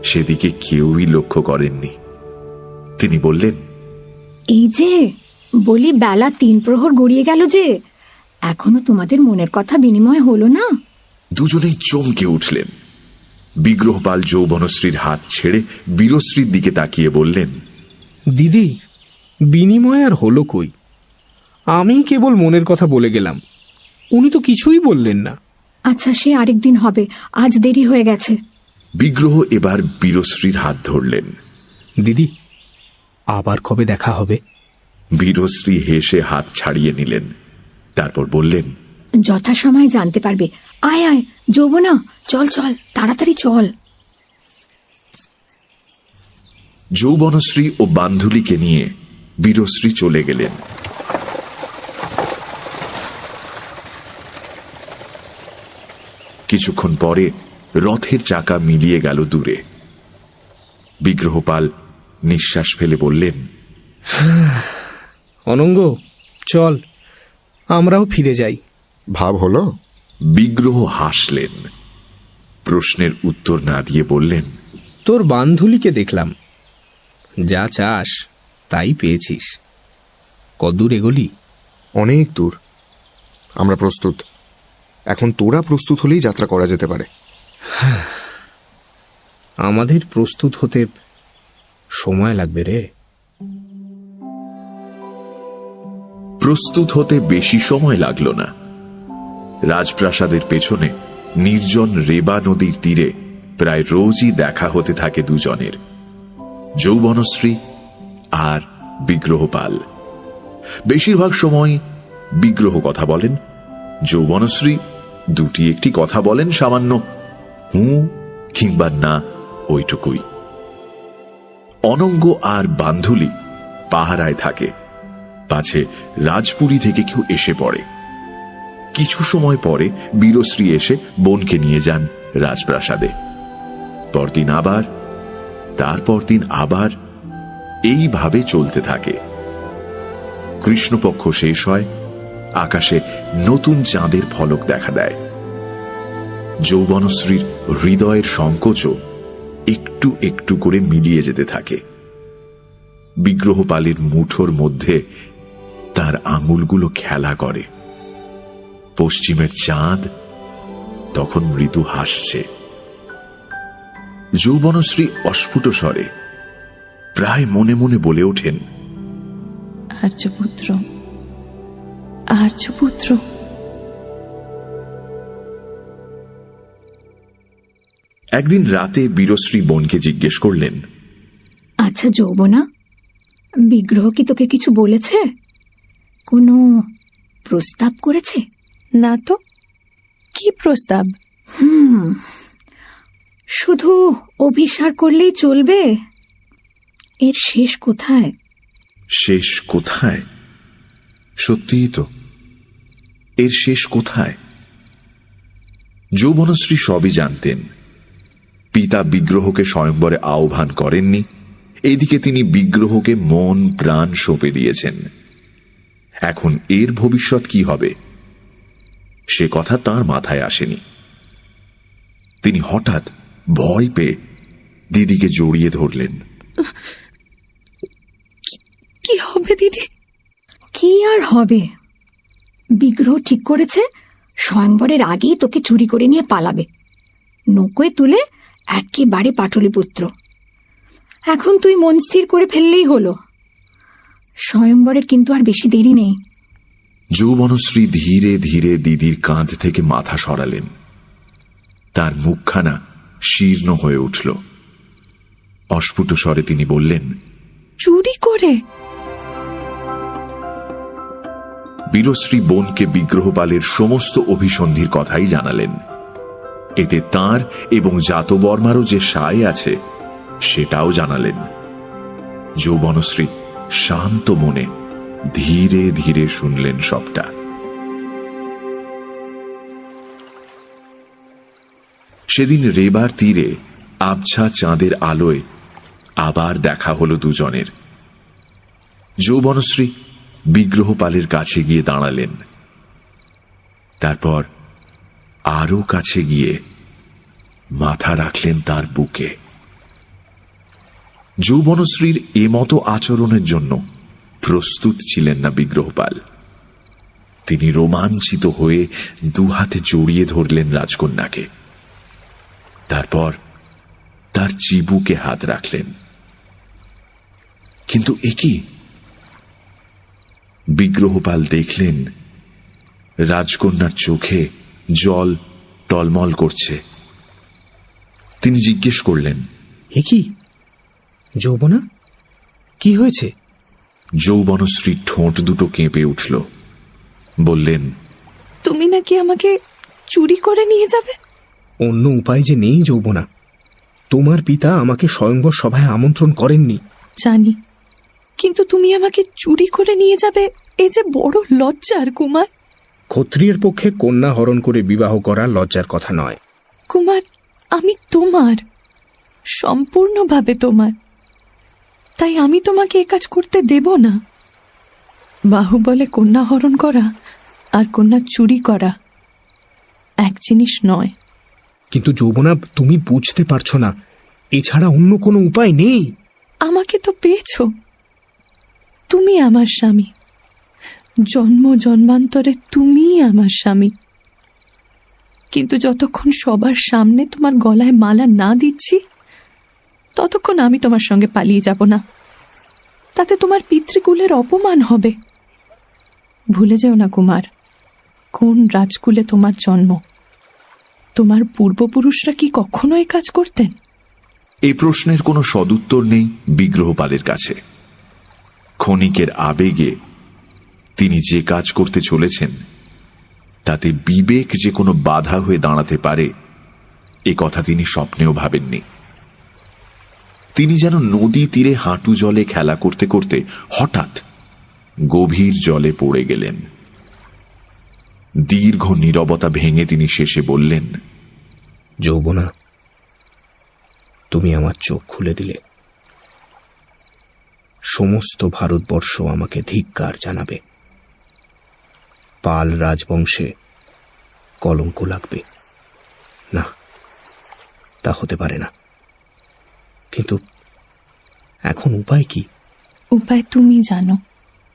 সেদিকে কেউই লক্ষ্য করেননি। তিনি বললেন, এই যে বলি, বেলা 3 প্রহর গড়িয়ে গেল যে, এখনো তোমাদের মনের কথা বিনিময় হলো না? দুজনেই চমকে উঠলেন। বিগ্রহপাল যৌবনশ্রীর হাত ছেড়ে বীরশ্রীর দিকে তাকিয়ে বললেন, দিদি, বিনিময় আর হলো কই? আমি কেবল মনের কথা বলে গেলাম, উনি তো কিছুই বললেন না। আচ্ছা, সে আরেকদিন হবে, আজ দেরি হয়ে গেছে। বিগ্রহ এবার বীরশ্রীর হাত ধরলেন। দিদি, আবার কবে দেখা হবে? বীরশ্রী হেসে হাত ছাড়িয়ে নিলেন। তারপর বললেন, যথাসময়ে জানতে পারবে। আয় আয় যৌবনা, চল চল, তাড়াতাড়ি চল। যৌবনশ্রী ও বান্ধুলিকে নিয়ে বীরশ্রী চলে গেলেন। কিছুক্ষণ পরে রথের চাকা মিলিয়ে গেল দূরে। বিগ্রহপাল নিঃশ্বাস ফেলে বললেন, অনঙ্গ, চল, আমরাও ফিরে যাই। ভাব হলো? বিগ্রহ হাসলেন। প্রশ্নের উত্তর না দিয়ে বললেন, তোর বান্ধুলিকে দেখলাম, যা চাস তাই পেয়েছিস। কদ্দূর এগোলি? অনেক দূর। আমরা প্রস্তুত। এখন তোরা প্রস্তুত হলেই যাত্রা করা যেতে পারে। আমাদের প্রস্তুত হতে সময় লাগবে রে। প্রস্তুত হতে বেশি সময় লাগল না। রাজপ্রাসাদের পেছনে নির্জন রেবা নদীর তীরে প্রায় রোজই দেখা হতে থাকে দুজনের, যৌবনশ্রী আর বিগ্রহপাল। বেশিরভাগ সময় বিগ্রহ কথা বলেন, যৌবনশ্রী দুটি একটি কথা বলেন, সামান্য হুঁ কিংবা না ওইটুকুই। অনঙ্গ আর বান্ধুলি পাহারায় থাকে, পাছে রাজপুরী থেকে কেউ এসে পড়ে। কিছু সময় পরে বীরশ্রী এসে বোনকে নিয়ে যান রাজপ্রাসাদে। পরদিন আবার, তারপর দিন আবার এইভাবে চলতে থাকে। কৃষ্ণপক্ষ শেষ হয়, আকাশে নতুন চাঁদের ফলক দেখা দেয়। যৌবনশ্রীর হৃদয়ের সংকোচও একটু একটু করে মিলিয়ে যেতে থাকে। বিগ্রহপালের মুঠোর মধ্যে তার আঙুলগুলো খেলা করে। পশ্চিমের চাঁদ তখন মৃদু হাসছে। যৌবনশ্রী অস্ফুট স্বরে প্রায় মনে মনে বলে ওঠেন, আর্যপুত্র, আর্যপুত্র। একদিন রাতে বীরশ্রী বোনকে জিজ্ঞেস করলেন, আচ্ছা যৌবনা, বিগ্রহ কি তোকে কিছু বলেছে? কোনো প্রস্তাব করেছে? না তো, কি প্রস্তাব? শুধু অভিসার করলেই চলবে? এর শেষ কোথায়? শেষ কোথায়? সত্যিই তো, এর শেষ কোথায়? যৌবনশ্রী সবই জানতেন। পিতা বিগ্রহকে স্বয়ংবরে আহ্বান করেননি, এদিকে তিনি বিগ্রহকে মন প্রাণ সঁপে দিয়েছেন। এখন এর ভবিষ্যৎ কি হবে সে কথা তার মাথায় আসেনি। তিনি হঠাৎ ভয় পেয়ে দিদিকে জড়িয়ে ধরলেন। কি হবে দিদি? কি আর হবে? বিগ্রহ ঠিক করেছে স্বয়ংবরের আগেই তোকে চুরি করে নিয়ে পালাবে, নৌকোয় তুলে একেবারে পাটলিপুত্র। এখন তুই মন স্থির করে ফেললেই হলো। স্বয়ংবরের কিন্তু আর বেশি দেরি নেই। যৌবনশ্রী ধীরে ধীরে দিদির কাঁধ থেকে মাথা সরালেন। তার মুখখানা শীর্ণ হয়ে উঠল। অস্ফুট স্বরে তিনি বললেন, চুরি করে? বীরশ্রী বোনকে বিগ্রহপালের সমস্ত অভিসন্ধির কথাই জানালেন। এতে তাঁর এবং জাতবর্মারও যে সায় আছে সেটাও জানালেন। যৌবনশ্রী শান্ত মনে ধীরে ধীরে শুনলেন সবটা। সেদিন রেবার তীরে আবছা চাঁদের আলোয় আবার দেখা হলো দুজনের। যৌবনশ্রী বিগ্রহপালের কাছে গিয়ে দাঁড়ালেন, তারপর আরো কাছে গিয়ে মাথা রাখলেন তার বুকে। যৌবনশ্রীর এমতো আচরণের জন্য প্রস্তুত ছিলেন না বিগ্রহপাল। তিনি রোমাঞ্চিত হয়ে দুহাতে জড়িয়ে ধরলেন রাজকন্যাকে, তারপর তার চিবুকে হাত রাখলেন। কিন্তু একি বিগ্রহপাল দেখলেন রাজকন্যার চোখে জল টলমল করছে। তিনি জিজ্ঞেস করলেন, এ কি যৌবনা, কি হয়েছে? যৌবনশ্রী ঠোঁট দুটো কেঁপে উঠল। বললেন, তুমি নাকি আমাকে চুরি করে নিয়ে যাবে? অন্য উপায় যে নেই যৌবনা। তোমার পিতা আমাকে স্বয়ংবর সভায় আমন্ত্রণ করেননি। জানি, কিন্তু তুমি আমাকে চুরি করে নিয়ে যাবে, এ যে বড় লজ্জার কুমার। ক্ষত্রিয়ের পক্ষে কন্যা হরণ করে বিবাহ করা লজ্জার কথা নয়। কুমার, আমি তোমার, সম্পূর্ণভাবে তোমার, তাই আমি তোমাকে এ কাজ করতে দেব না। বাহুবলে কন্যা হরণ করা আর কন্যা চুরি করা এক জিনিস নয়। কিন্তু যৌবনা, তুমি বুঝতে পারছো না, এছাড়া অন্য কোনো উপায় নেই। আমাকে তো পেয়েছ, তুমি আমার স্বামী, জন্ম জন্মান্তরে তুমিই আমার স্বামী। কিন্তু যতক্ষণ সবার সামনে তোমার গলায় মালা না দিচ্ছি, ততক্ষণ আমি তোমার সঙ্গে পালিয়ে যাব না। তাতে তোমার পিতৃকুলের অপমান হবে। ভুলে যেও না কুমার, কোন রাজকুলে তোমার জন্ম। তোমার পূর্বপুরুষরা কি কখনো এই কাজ করতেন? এই প্রশ্নের কোনো সদুত্তর নেই বিগ্রহপালের কাছে। ক্ষণিকের আবেগে তিনি যে কাজ করতে চলেছেন তাতে বিবেক যে কোনো বাধা হয়ে দাঁড়াতে পারে এ কথা তিনি স্বপ্নেও ভাবেননি। তিনি যেন নদী তীরে হাঁটু জলে খেলা করতে করতে হঠাৎ গভীর জলে পড়ে গেলেন। দীর্ঘ নীরবতা ভেঙে তিনি শেষে বললেন, যৌবনা, তুমি আমার চোখ খুলে দিলে। সমস্ত ভারতবর্ষ আমাকে ধিক্কার জানাবে। পাল রাজবংশে কলঙ্ক লাগবে না, তা হতে পারে না। কিন্তু এখন উপায় কি? উপায় তুমি জানো।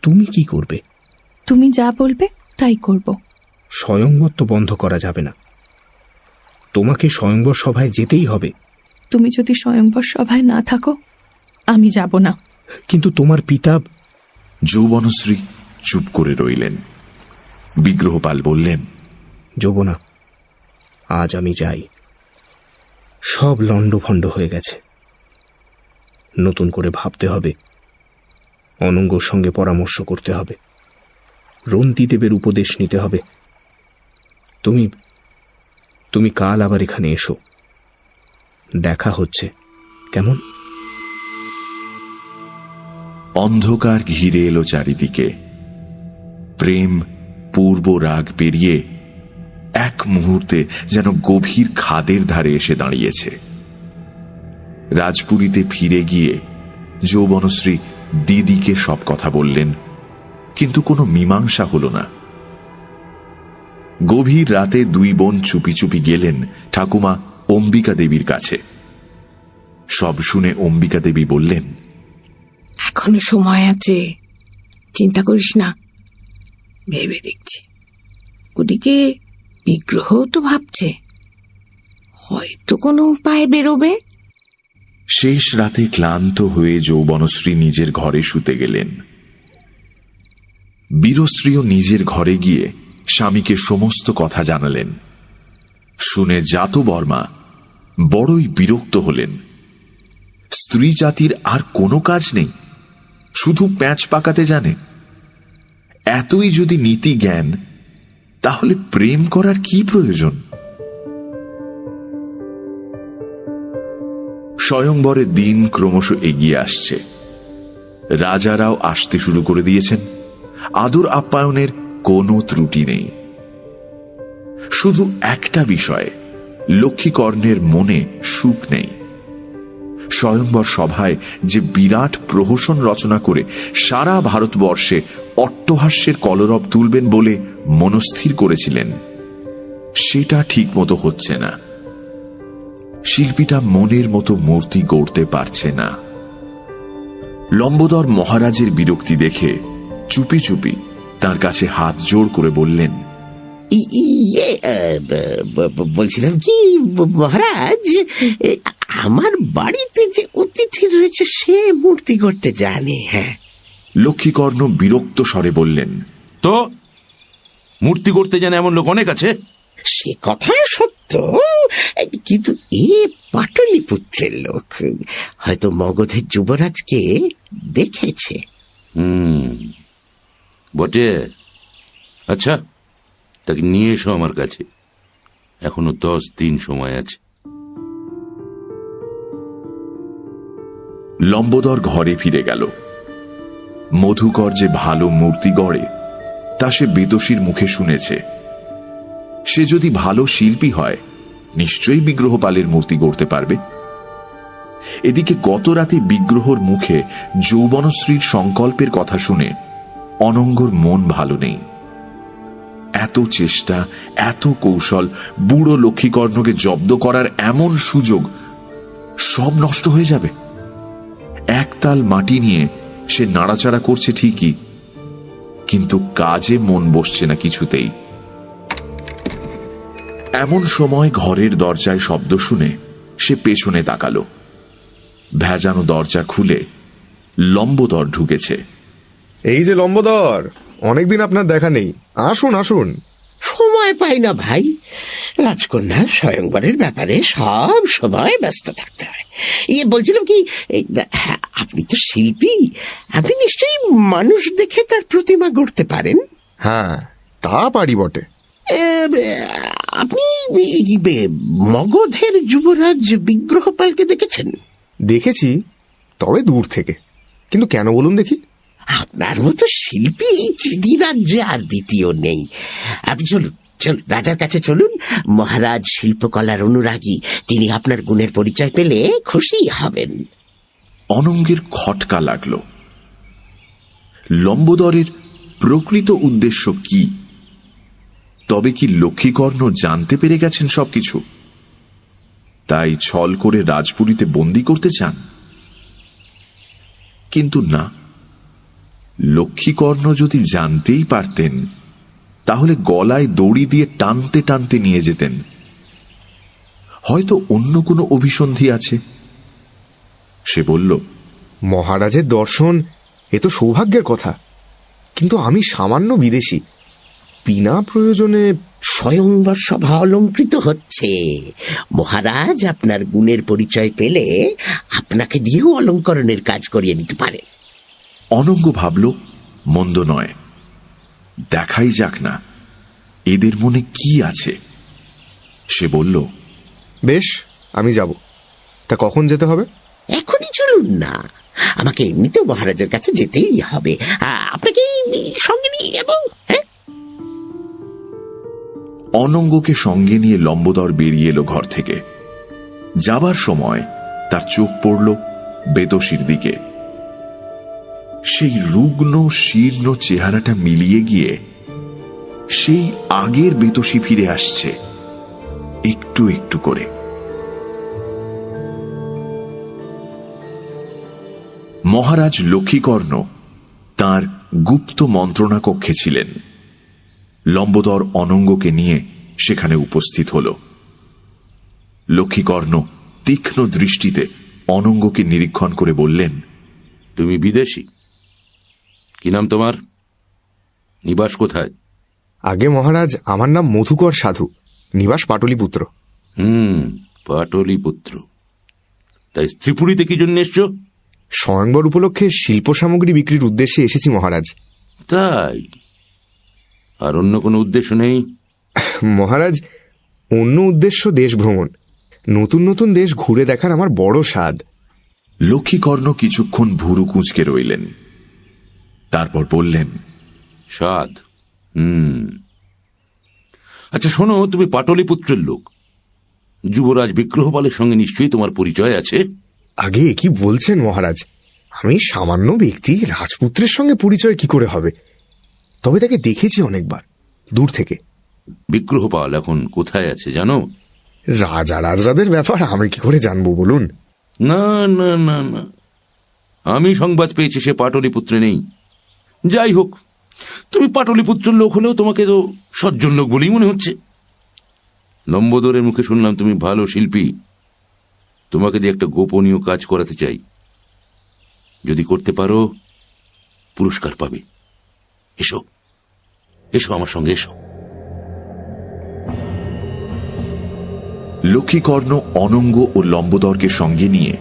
তুমি কি করবে? তুমি যা বলবে তাই করব। স্বয়ংবর তো বন্ধ করা যাবে না। তোমাকে স্বয়ংবর সভায় যেতেই হবে। তুমি যদি স্বয়ংবর সভায় না থাকো আমি যাব না। কিন্তু তোমার পিতা। যৌবনশ্রী চুপ করে রইলেন। বিগ্রহপাল বললেন, যৌবনা, আজ আমি যাই। সব লণ্ডভণ্ড হয়ে গেছে। নতুন করে ভাবতে হবে, অনঙ্গর সঙ্গে পরামর্শ করতে হবে, রন্তিদেবের উপদেশ নিতে হবে। তুমি কাল আবার এখানে এসো, দেখা হচ্ছে, কেমন? অন্ধকার ঘিরে এলো চারিদিকে। প্রেম পূর্ব রাগ পেরিয়ে এক মুহূর্তে যেন গভীর খাদের ধারে এসে দাঁড়িয়েছে। রাজপুরীতে ফিরে গিয়ে যৌবনশ্রী দিদিকে সব কথা বললেন, কিন্তু কোনো মীমাংসা হল না। গভীর রাতে দুই বোন চুপি চুপি গেলেন ঠাকুমা অম্বিকা দেবীর কাছে। সব শুনে অম্বিকা দেবী বললেন, এখনো সময় আছে, চিন্তা করিস না, ভেবে দেখছি। ওদিকে বিগ্রহ তো ভাবছে, হয়তো কোনো উপায় বেরোবে। শেষ রাতে ক্লান্ত হয়ে যৌবনশ্রী নিজের ঘরে শুতে গেলেন। বীরশ্রীও নিজের ঘরে গিয়ে স্বামীকে সমস্ত কথা জানালেন। শুনে জাতবর্মা বড়ই বিরক্ত হলেন। স্ত্রী জাতির আর কোনো কাজ নেই, শুধু প্যাঁচ পাকাতে জানে। এতই যদি নীতি জ্ঞান, তাহলে প্রেম করার কি প্রয়োজন? স্বয়ংবরের দিন ক্রমশ এগিয়ে আসছে। রাজারাও আসতে শুরু করে দিয়েছেন। আদর আপ্যায়নের কোনো ত্রুটি নেই। শুধু একটা বিষয়ে লক্ষ্মীকর্ণের মনে সুখ নেই। স্বয়ংবর সভায় যে বিরাট প্রহসন রচনা করে সারা ভারতবর্ষে অট্টহাস্যের কলরব তুলবেন বলে মনস্থির করেছিলেন, সেটা ঠিক মতো হচ্ছে না। শিল্পীটা মনের মতো মূর্তি গড়তে পারছে না। লম্বোদর মহারাজের বিরক্তি দেখে চুপি চুপি তার কাছে হাত জোড় করে বললেন, বলছিলাম কি মহারাজ, আমার বাড়িতে যে অতিথি রয়েছে সে মূর্তি করতে জানে। হ্যাঁ। লক্ষ্মীকর্ণ বিরক্ত স্বরে বললেন, তো মূর্তি করতে জানে এমন লোক অনেক আছে। সে কথা সত্য, কিন্তু এ পাটলিপুত্রের লোক, হয়তো মগধের যুবরাজকে দেখেছে। বটে। আচ্ছা, তাকে নিয়ে এসো আমার কাছে, এখনো 10 দিন সময় আছে। লম্বোদর ঘরে ফিরে গেল। মধুকর যে ভালো মূর্তি গড়ে তা সে বেতসীর মুখে শুনেছে। সে যদি ভালো শিল্পী হয়, নিশ্চয়ই বিগ্রহপালের মূর্তি গড়তে পারবে। এদিকে গত রাতে বিগ্রহর মুখে যৌবনশ্রীর সংকল্পের কথা শুনে অনঙ্গর মন ভালো নেই। এত চেষ্টা, এত কৌশল, বুড়ো লক্ষ্মীকর্ণকে জব্দ করার এমন সুযোগ সব নষ্ট হয়ে যাবে। একতাল মাটি নিয়ে সে নাড়াচাড়া করছে ঠিকই, কিন্তু কাজে মন বসছে না কিছুতেই। এমন সময় ঘরের দরজায় শব্দ শুনে সে পেছনে তাকালো। ভেজানো দরজা খুলে লম্বোদর ঢুকেছে। এই যে লম্বদর, অনেকদিন আপনার দেখা নেই, আসুন আসুন। সময় পাই না ভাই, রাজকন্যার স্বয়ংবরের ব্যাপারে সব সময় ব্যস্ত থাকতে হয়। বলছিলাম কি, হ্যাঁ, আপনি তো শিল্পী, আপনি নিশ্চয়ই মানুষ দেখে তার প্রতিমা গড়তে পারেন। হ্যাঁ, তা পারি বটে। আপনি মগধের যুবরাজ বিগ্রহপালকে দেখেছেন? দেখেছি, তবে দূর থেকে। কিন্তু কেন বলুন দেখি? আপনার মতো শিল্পী এই চিদি রাজ্যে আর দ্বিতীয় নেই। আপনি চলুন চলুন, রাজার কাছে চলুন। মহারাজ শিল্পকলার অনুরাগী, তিনি আপনার গুণের পরিচয় পেলে খুশি হবেন। অনঙ্গের খটকা লাগল। লম্বোদরের প্রকৃত উদ্দেশ্য কি? তবে কি লক্ষ্মীকর্ণ জানতে পেরে গেছেন সবকিছু, তাই ছল করে রাজপুরীতে বন্দি করতে চান? কিন্তু না, লক্ষ্মীকর্ণ যদি জানতেই পারতেন তাহলে গলায় দড়ি দিয়ে টানতে টানতে নিয়ে যেতেন। হয়তো অন্য কোনো অভিসন্ধি আছে। সে বলল, মহারাজের দর্শন এ তো সৌভাগ্যের কথা, কিন্তু আমি সামান্য বিদেশি, বিনা প্রয়োজনে। স্বয়ংবর সভা অলঙ্কৃত হচ্ছে, মহারাজ আপনার গুণের পরিচয় পেলে আপনাকে দিয়েও অলঙ্করণের কাজ করিয়ে নিতে পারে। অনঙ্গ ভাবল, মন্দ নয়, দেখাই যাক না এদের মনে কি আছে। সে বলল, বেশ, আমি যাব। তা কখন যেতে হবে? এখনই চলুন না, আমাকে এমনিতেও মহারাজের কাছে যেতেই হবে, আপনাকে সঙ্গে নিয়ে যাব। হ্যাঁ, অনঙ্গকে সঙ্গে নিয়ে লম্বোদর বেরিয়ে এলো ঘর থেকে। যাবার সময় তার চোখ পড়ল বেতসীর দিকে। সেই রুগ্ন শীর্ণ চেহারাটা মিলিয়ে গিয়ে সেই আগের বেতসী ফিরে আসছে একটু একটু করে। মহারাজ লক্ষ্মীকর্ণ তাঁর গুপ্ত মন্ত্রণা কক্ষে ছিলেন। লম্বোদর অনঙ্গকে নিয়ে সেখানে উপস্থিত হল। লক্ষ্মীকর্ণ তীক্ষ্ণ দৃষ্টিতে অনঙ্গকে নিরীক্ষণ করে বললেন, তুমি বিদেশী? কি নাম তোমার? নিবাস কোথায়? আগে মহারাজ, আমার নাম মধুকর সাধু, নিবাস পাটলিপুত্র। পাটলিপুত্র। তাই ত্রিপুরীতে কি জন্য এসছো? স্বয়ংবর উপলক্ষে শিল্প সামগ্রী বিক্রির উদ্দেশ্যে এসেছি মহারাজ। তাই? আর অন্য কোনো উদ্দেশ্য নেই? মহারাজ, অন্য উদ্দেশ্য দেশ ভ্রমণ, নতুন নতুন দেশ ঘুরে দেখার আমার বড় স্বাদ। লক্ষ্মীকর্ণ কিছুক্ষণ ভুরু কুঁচকে রইলেন, তারপর বললেন, স্বাদ? আচ্ছা শোনো, তুমি পাটলিপুত্রের লোক, যুবরাজ বিগ্রহপালের সঙ্গে নিশ্চয়ই তোমার পরিচয় আছে? আগে কি বলছেন মহারাজ, আমি সামান্য ব্যক্তি, রাজপুত্রের সঙ্গে পরিচয় কি করে হবে? তবে তাকে দেখেছি অনেকবার, দূর থেকে। বিগ্রহপাল এখন কোথায় আছে জানো? রাজা রাজরাদের ব্যাপার আমি কি করে জানবো বলুন? না না না না, আমি সংবাদ পেয়েছি সে পাটলিপুত্রে নেই। যাই হোক, তুমি পাটলিপুত্রের লোক হলেও তোমাকে তো সজ্জন লোক বলেই মনে হচ্ছে। লম্বোদরের মুখে শুনলাম তুমি ভালো শিল্পী। তোমাকে দিয়ে একটা গোপনীয় কাজ করাতে চাই, যদি করতে পারো পুরস্কার পাবে। এসো এসো, আমার সঙ্গে এসো। লক্ষ্মীকর্ণ অনঙ্গ ও লম্বোদরকে সঙ্গে নিয়ে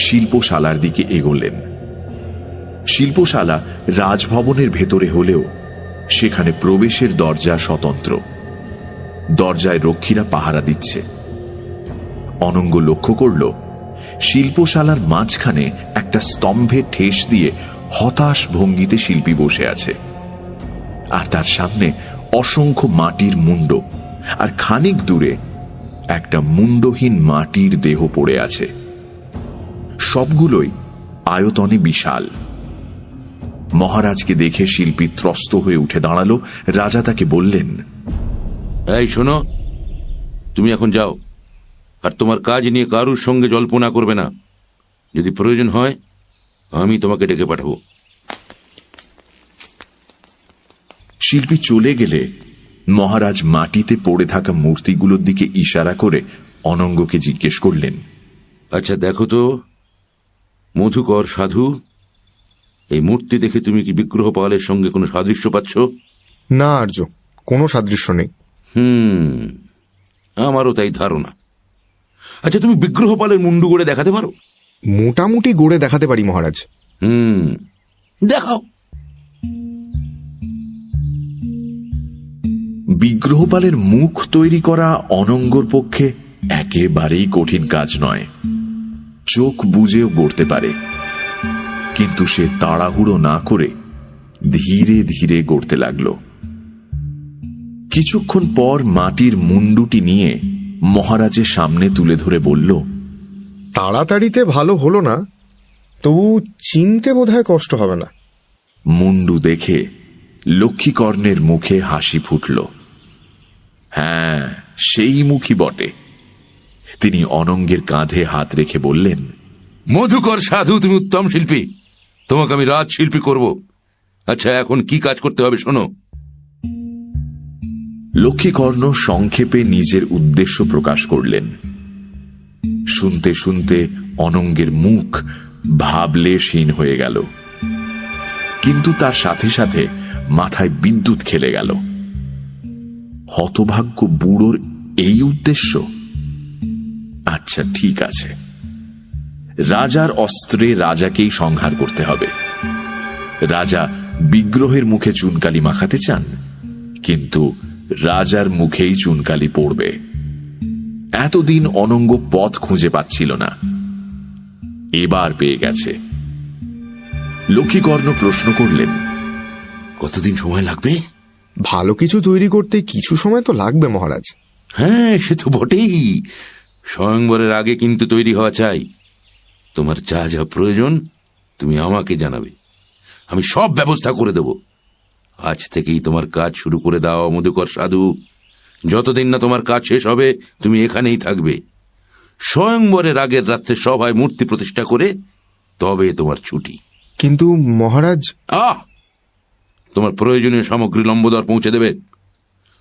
শিল্পশালার দিকে এগোলেন। শিল্পশালা রাজভবনের ভেতরে হলেও সেখানে প্রবেশের দরজা স্বতন্ত্র। দরজায় রক্ষীরা পাহারা দিচ্ছে। অনঙ্গ লক্ষ্য করল, শিল্পশালার মাঝখানে একটা স্তম্ভে ঠেস দিয়ে হতাশ ভঙ্গিতে শিল্পী বসে আছে, আর তার সামনে অসংখ্য মাটির মুন্ড, আর খানিক দূরে একটা মুন্ডহীন মাটির দেহ পড়ে আছে। সবগুলোই আয়তনে বিশাল। মহারাজকে দেখে শিল্পী ত্রস্ত হয়ে উঠে দাঁড়ালো। রাজা তাকে বললেন, এই শোনো, তুমি এখন যাও, আর তোমার কাজ নিয়ে কারুর সঙ্গে জল্পনা করবে না। যদি প্রয়োজন হয় আমি তোমাকে ডেকে পাঠাবো। শিল্পী চলে গেলে মহারাজ মাটিতে পড়ে থাকা মূর্তিগুলোর দিকে ইশারা করে অনঙ্গকে জিজ্ঞেস করলেন, আচ্ছা দেখো তো, মধুকর সাধু, এই মূর্তি দেখে তুমি কি বিগ্রহপালের সঙ্গে কোনো সাদৃশ্য পাচ্ছ? না আর্য, কোনো সাদৃশ্য নেই। আমারও তাই ধারণা। আচ্ছা, তুমি বিগ্রহপালের মুন্ডু গড়ে দেখাতে পারো? মোটামুটি গড়ে দেখাতে পারি মহারাজ। দেখাও। বিগ্রহপালের মুখ তৈরি করা অনঙ্গর পক্ষে একেবারেই কঠিন কাজ নয়। চোখ বুজেও গড়তে পারে, কিন্তু সে তাড়াহুড়ো না করে ধীরে ধীরে গড়তে লাগল। কিছুক্ষণ পর মাটির মুন্ডুটি নিয়ে মহারাজের সামনে তুলে ধরে বলল, তাড়াতাড়িতে ভালো হলো না, তবু চিনতে বোধহয় কষ্ট হবে না। মুন্ডু দেখে লক্ষ্মীকর্ণের মুখে হাসি ফুটল। হ্যাঁ, সেই মুখই বটে। তিনি অনঙ্গের কাঁধে হাত রেখে বললেন, মধুকর সাধু, তুমি উত্তম শিল্পী, তোমাকে আমি রাজশিল্পী করব। আচ্ছা, এখন কি কাজ করতে হবে শোনো। লক্ষ্মীকর্ণ সংক্ষেপে নিজের উদ্দেশ্য প্রকাশ করলেন। শুনতে শুনতে অনঙ্গের মুখ ভাবলেশহীন হয়ে গেল, কিন্তু তার সাথে সাথে মাথায় বিদ্যুৎ খেলে গেল। হতভাগ্য বুড়োর এই উদ্দেশ্য? আচ্ছা, ঠিক আছে, রাজার অস্ত্রে রাজাকেই সংহার করতে হবে। রাজা বিগ্রহের মুখে চুনকালি মাখাতে চান, কিন্তু রাজার মুখেই চুনকালি পড়বে। এতদিন অনঙ্গ পথ খুঁজে পাচ্ছিল না, এবার পেয়ে গেছে। লক্ষ্মীকর্ণ প্রশ্ন করলেন, কতদিন সময় লাগবে? ভালো কিছু তৈরি করতে কিছু সময় তো লাগবে মহারাজ। হ্যাঁ, সে তো বটেই। স্বয়ংবরের আগে কিন্তু তৈরি হওয়া চাই। তোমার যা যা প্রয়োজন তুমি আমাকে জানাবে, আমি সব ব্যবস্থা করে দেব। আজ থেকেই তোমার কাজ শুরু করে দাও মধুকর সাধু। যতদিন না তোমার কাজ শেষ হবে তুমি এখানেই থাকবে। স্বয়ংবরের আগের রাত্রে সভায় মূর্তি প্রতিষ্ঠা করে তবে তোমার ছুটি। কিন্তু মহারাজ। তোমার প্রয়োজনীয় সামগ্রী লম্বোদর পৌঁছে দেবে।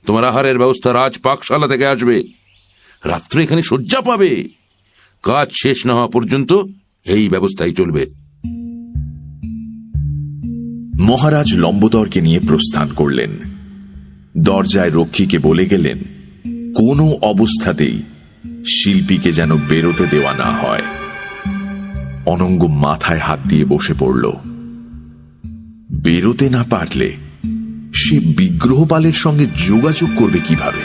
তোমার আহারের ব্যবস্থা রাজ পাকশালা থেকে আসবে। রাত্রে এখানে শয্যা পাবে। কাজ শেষ না হওয়া পর্যন্ত এই ব্যবস্থাই চলবে। মহারাজ লম্বোদরকে নিয়ে প্রস্থান করলেন। দরজায় রক্ষীকে বলে গেলেন, কোনো অবস্থাতেই শিল্পীকে যেন বেরোতে দেওয়া না হয়। অনঙ্গ মাথায় হাত দিয়ে বসে পড়ল। বেরোতে না পারলে সে বিগ্রহপালের সঙ্গে যোগাযোগ করবে কিভাবে?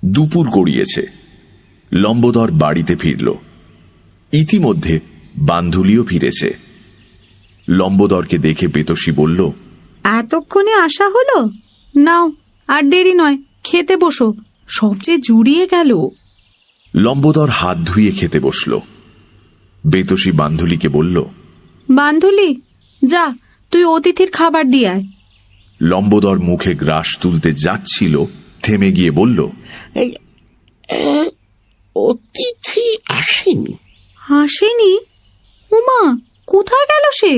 দুপুর গড়িয়েছে। লম্বোদর বাড়িতে ফিরল। ইতিমধ্যে বান্ধুলিও ফিরেছে। লম্বোদরকে দেখে বেতসী বলল, এতক্ষণে আসা হলো? নাও, আর দেরি নয়, খেতে বসো, সবচেয়ে জুড়িয়ে গেল। লম্বোদর হাত ধুয়ে খেতে বসল। বেতসী বান্ধুলিকে বলল, বান্ধুলি, যা তুই অতিথির খাবার দিয়ে আয়। লম্বোদর মুখে গ্রাস তুলতে যাচ্ছিল, থেমে গিয়ে বলল, অতিথি আসেনি। আসেনি? উমা, কোথায় গেল সে?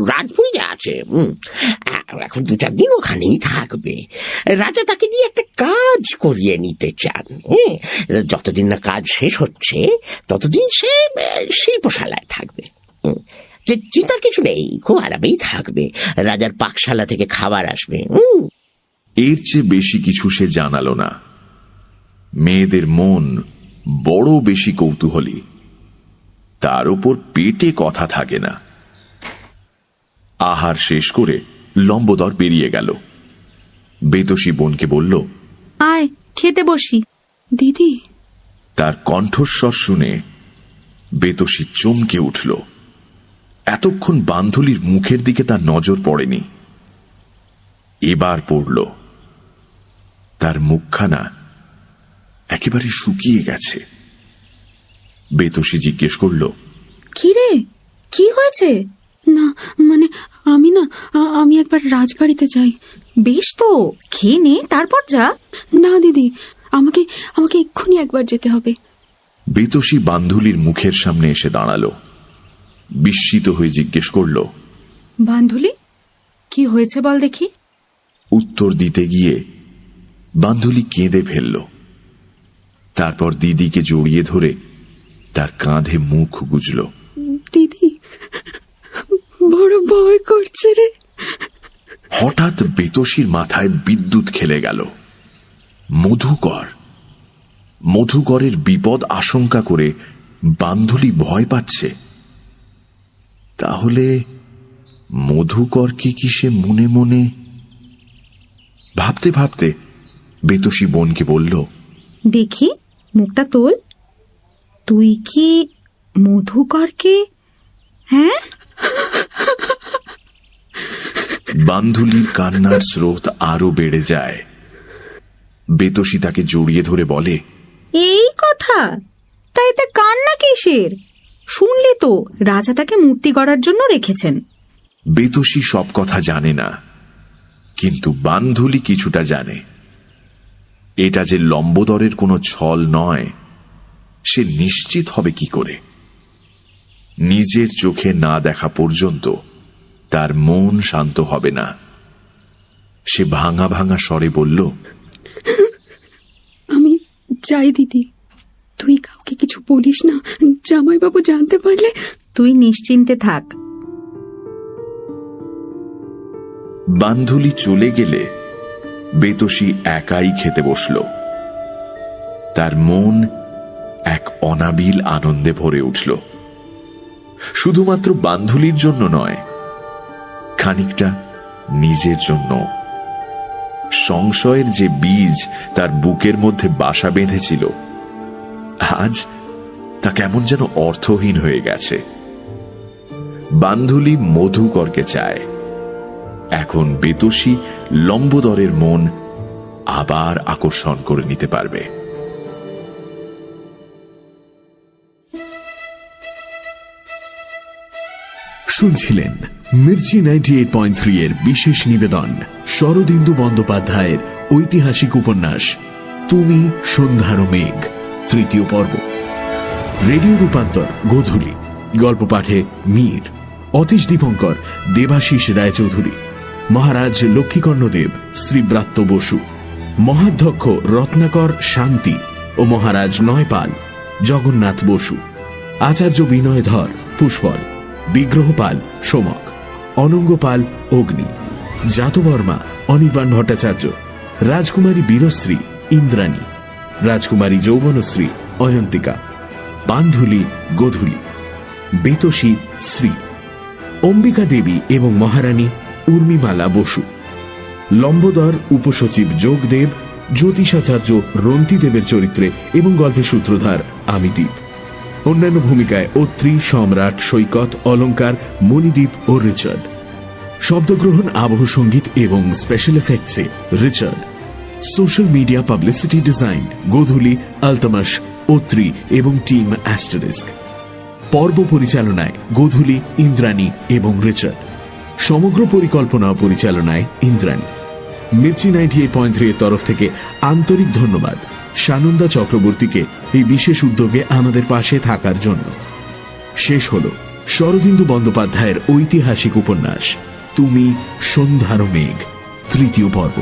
রাজপুরীতে আছে, এখন 2-4 দিন ওখানেই থাকবে। রাজা তাকে দিয়ে একটা কাজ করিয়ে নিতে চান। যতদিন না কাজ শেষ হচ্ছে ততদিন সে শিল্পশালায় থাকবে। চিন্তার কিছু নেই, খুব আরামেই থাকবে। রাজার পাকশালা থেকে খাবার আসবে। এর চেয়ে বেশি কিছু সে জানালো না। মেয়েদের মন বড় বেশি কৌতূহলী, তার উপর পেটে কথা থাকে না। আহার শেষ করে লম্বোদর বেরিয়ে গেল। বেতসী বোনকে বলল, আয় খেতে বসি। দিদি। তার কণ্ঠস্বর শুনে বেতসী চমকে উঠল। এতক্ষণ বান্ধুলির মুখের দিকে তার নজর পড়েনি, এবার পড়ল। তার মুখখানা একেবারে শুকিয়ে গেছে। বেতসী জিজ্ঞেস করল, কি রে, কি হয়েছে? না মানে আমি একবার রাজবাড়িতে যাই। বেশ তো, খেয়ে নে, তারপর যা। না দিদি, আমাকে এক্ষুনি একবার যেতে হবে। বেতসী বান্ধুলির মুখের সামনে এসে দাঁড়ালো। বিস্মিত হয়ে জিজ্ঞেস করল, বান্ধুলি, কি হয়েছে বল দেখি। উত্তর দিতে গিয়ে বান্ধুলি কেঁদে ফেলল। তারপর দিদিকে জড়িয়ে ধরে তার কাঁধে মুখ গুজল। দিদি, বড় ভয় করছে রে। হঠাৎ বেতসীর মাথায় বিদ্যুৎ খেলে গেল। মধুকরের বিপদ আশঙ্কা করে বান্ধুলি ভয় পাচ্ছে। তাহলে মধুকরকে কি সে মনে মনে? ভাবতে ভাবতে বেতসী বোনকে বলল, দেখি মুখটা তোল, তুই কি মধুকরকে? হ্যাঁ? বান্ধুলির কান্নার স্রোত আরো বেড়ে যায়। বেতসী তাকে জড়িয়ে ধরে বলে, এই কথা? তাই তে কান্না কিসের? শুনলি তো, রাজা তাকে মূর্তি গড়ার জন্য রেখেছেন। বেতসী সব কথা জানে না, কিন্তু বান্ধুলি কিছুটা জানে। এটা যে লম্বোদরের কোনো ছল নয় সে নিশ্চিত হবে কি করে? নিজের চোখে না দেখা পর্যন্ত তার মন শান্ত হবে না। সে ভাঙা ভাঙা স্বরে বলল, আমি চাই দিদি, তুই কাউকে কিছু বলিস না, জামাইবাবু জানতে পারলে। তুই নিশ্চিন্তে থাক। বান্ধুলি চলে গেলে বেতসী একাই খেতে বসল। তার মন এক অনাবিল আনন্দে ভরে উঠল। শুধুমাত্র বান্ধুলির জন্য নয়, খানিকটা নিজের জন্য। সংশয়ের যে বীজ তার বুকের মধ্যে বাসা বেঁধেছিল, আজ তা কেমন যেন অর্থহীন হয়ে গেছে। বান্ধুলি মধুকরকে চায়। এখন বেতসী লম্বোদরের মন আবার আকর্ষণ করে নিতে পারবে। শুনছিলেন মির্চি 98.3 এর বিশেষ নিবেদন শরদিন্দু বন্দ্যোপাধ্যায়ের ঐতিহাসিক উপন্যাস তুমি সন্ধ্যার মেঘ, তৃতীয় পর্ব। রেডিও রূপান্তর গোধূলি। গল্প পাঠে মীর, অতীশ দীপঙ্কর, দেবাশিস রায়চৌধুরী, মহারাজ লক্ষ্মীকর্ণদেব শ্রীব্রাত্য বসু, মহাধ্যক্ষ রত্নাকর শান্তি ও মহারাজ নয়পাল জগন্নাথ বসু, আচার্য বিনয়ধর পুষ্পল, বিগ্রহপাল সোমক, অনঙ্গপাল অগ্নি, জাতবর্মা অনির্বাণ ভট্টাচার্য, রাজকুমারী বীরশ্রী ইন্দ্রাণী, রাজকুমারী যৌবনশ্রী অয়ন্তিকা, বান্ধুলি গোধূলি, বেতসী শ্রী, অম্বিকা দেবী এবং মহারানী উর্মিমালা বসু, লম্বোদর উপসচিব যোগদেব, জ্যোতিষাচার্য রন্তিদেবের চরিত্রে এবং গল্পের সূত্রধার আমি দ্বীপ। অন্যান্য ভূমিকায় অত্রি, সম্রাট, সৈকত, অলঙ্কার, মণিদ্বীপ ও রিচার্ড। শব্দগ্রহণ, আবহ সঙ্গীত এবং স্পেশাল এফেক্টসে Richard. Social media publicity design Godhuli, Altamas, Atri এবং টিম অ্যাস্টারিস্ক। পর্ব পরিচালনায় গোধূলি, ইন্দ্রাণী এবং রিচার্ড। সমগ্র পরিকল্পনা ও পরিচালনায় ইন্দ্রাণী। মির্চি 98.3 এর তরফ থেকে আন্তরিক ধন্যবাদ সানন্দা চক্রবর্তীকে এই বিশেষ উদ্যোগে আমাদের পাশে থাকার জন্য। শেষ হল শরদিন্দু বন্দ্যোপাধ্যায়ের ঐতিহাসিক উপন্যাস তুমি সন্ধ্যার মেঘ, তৃতীয় পর্ব।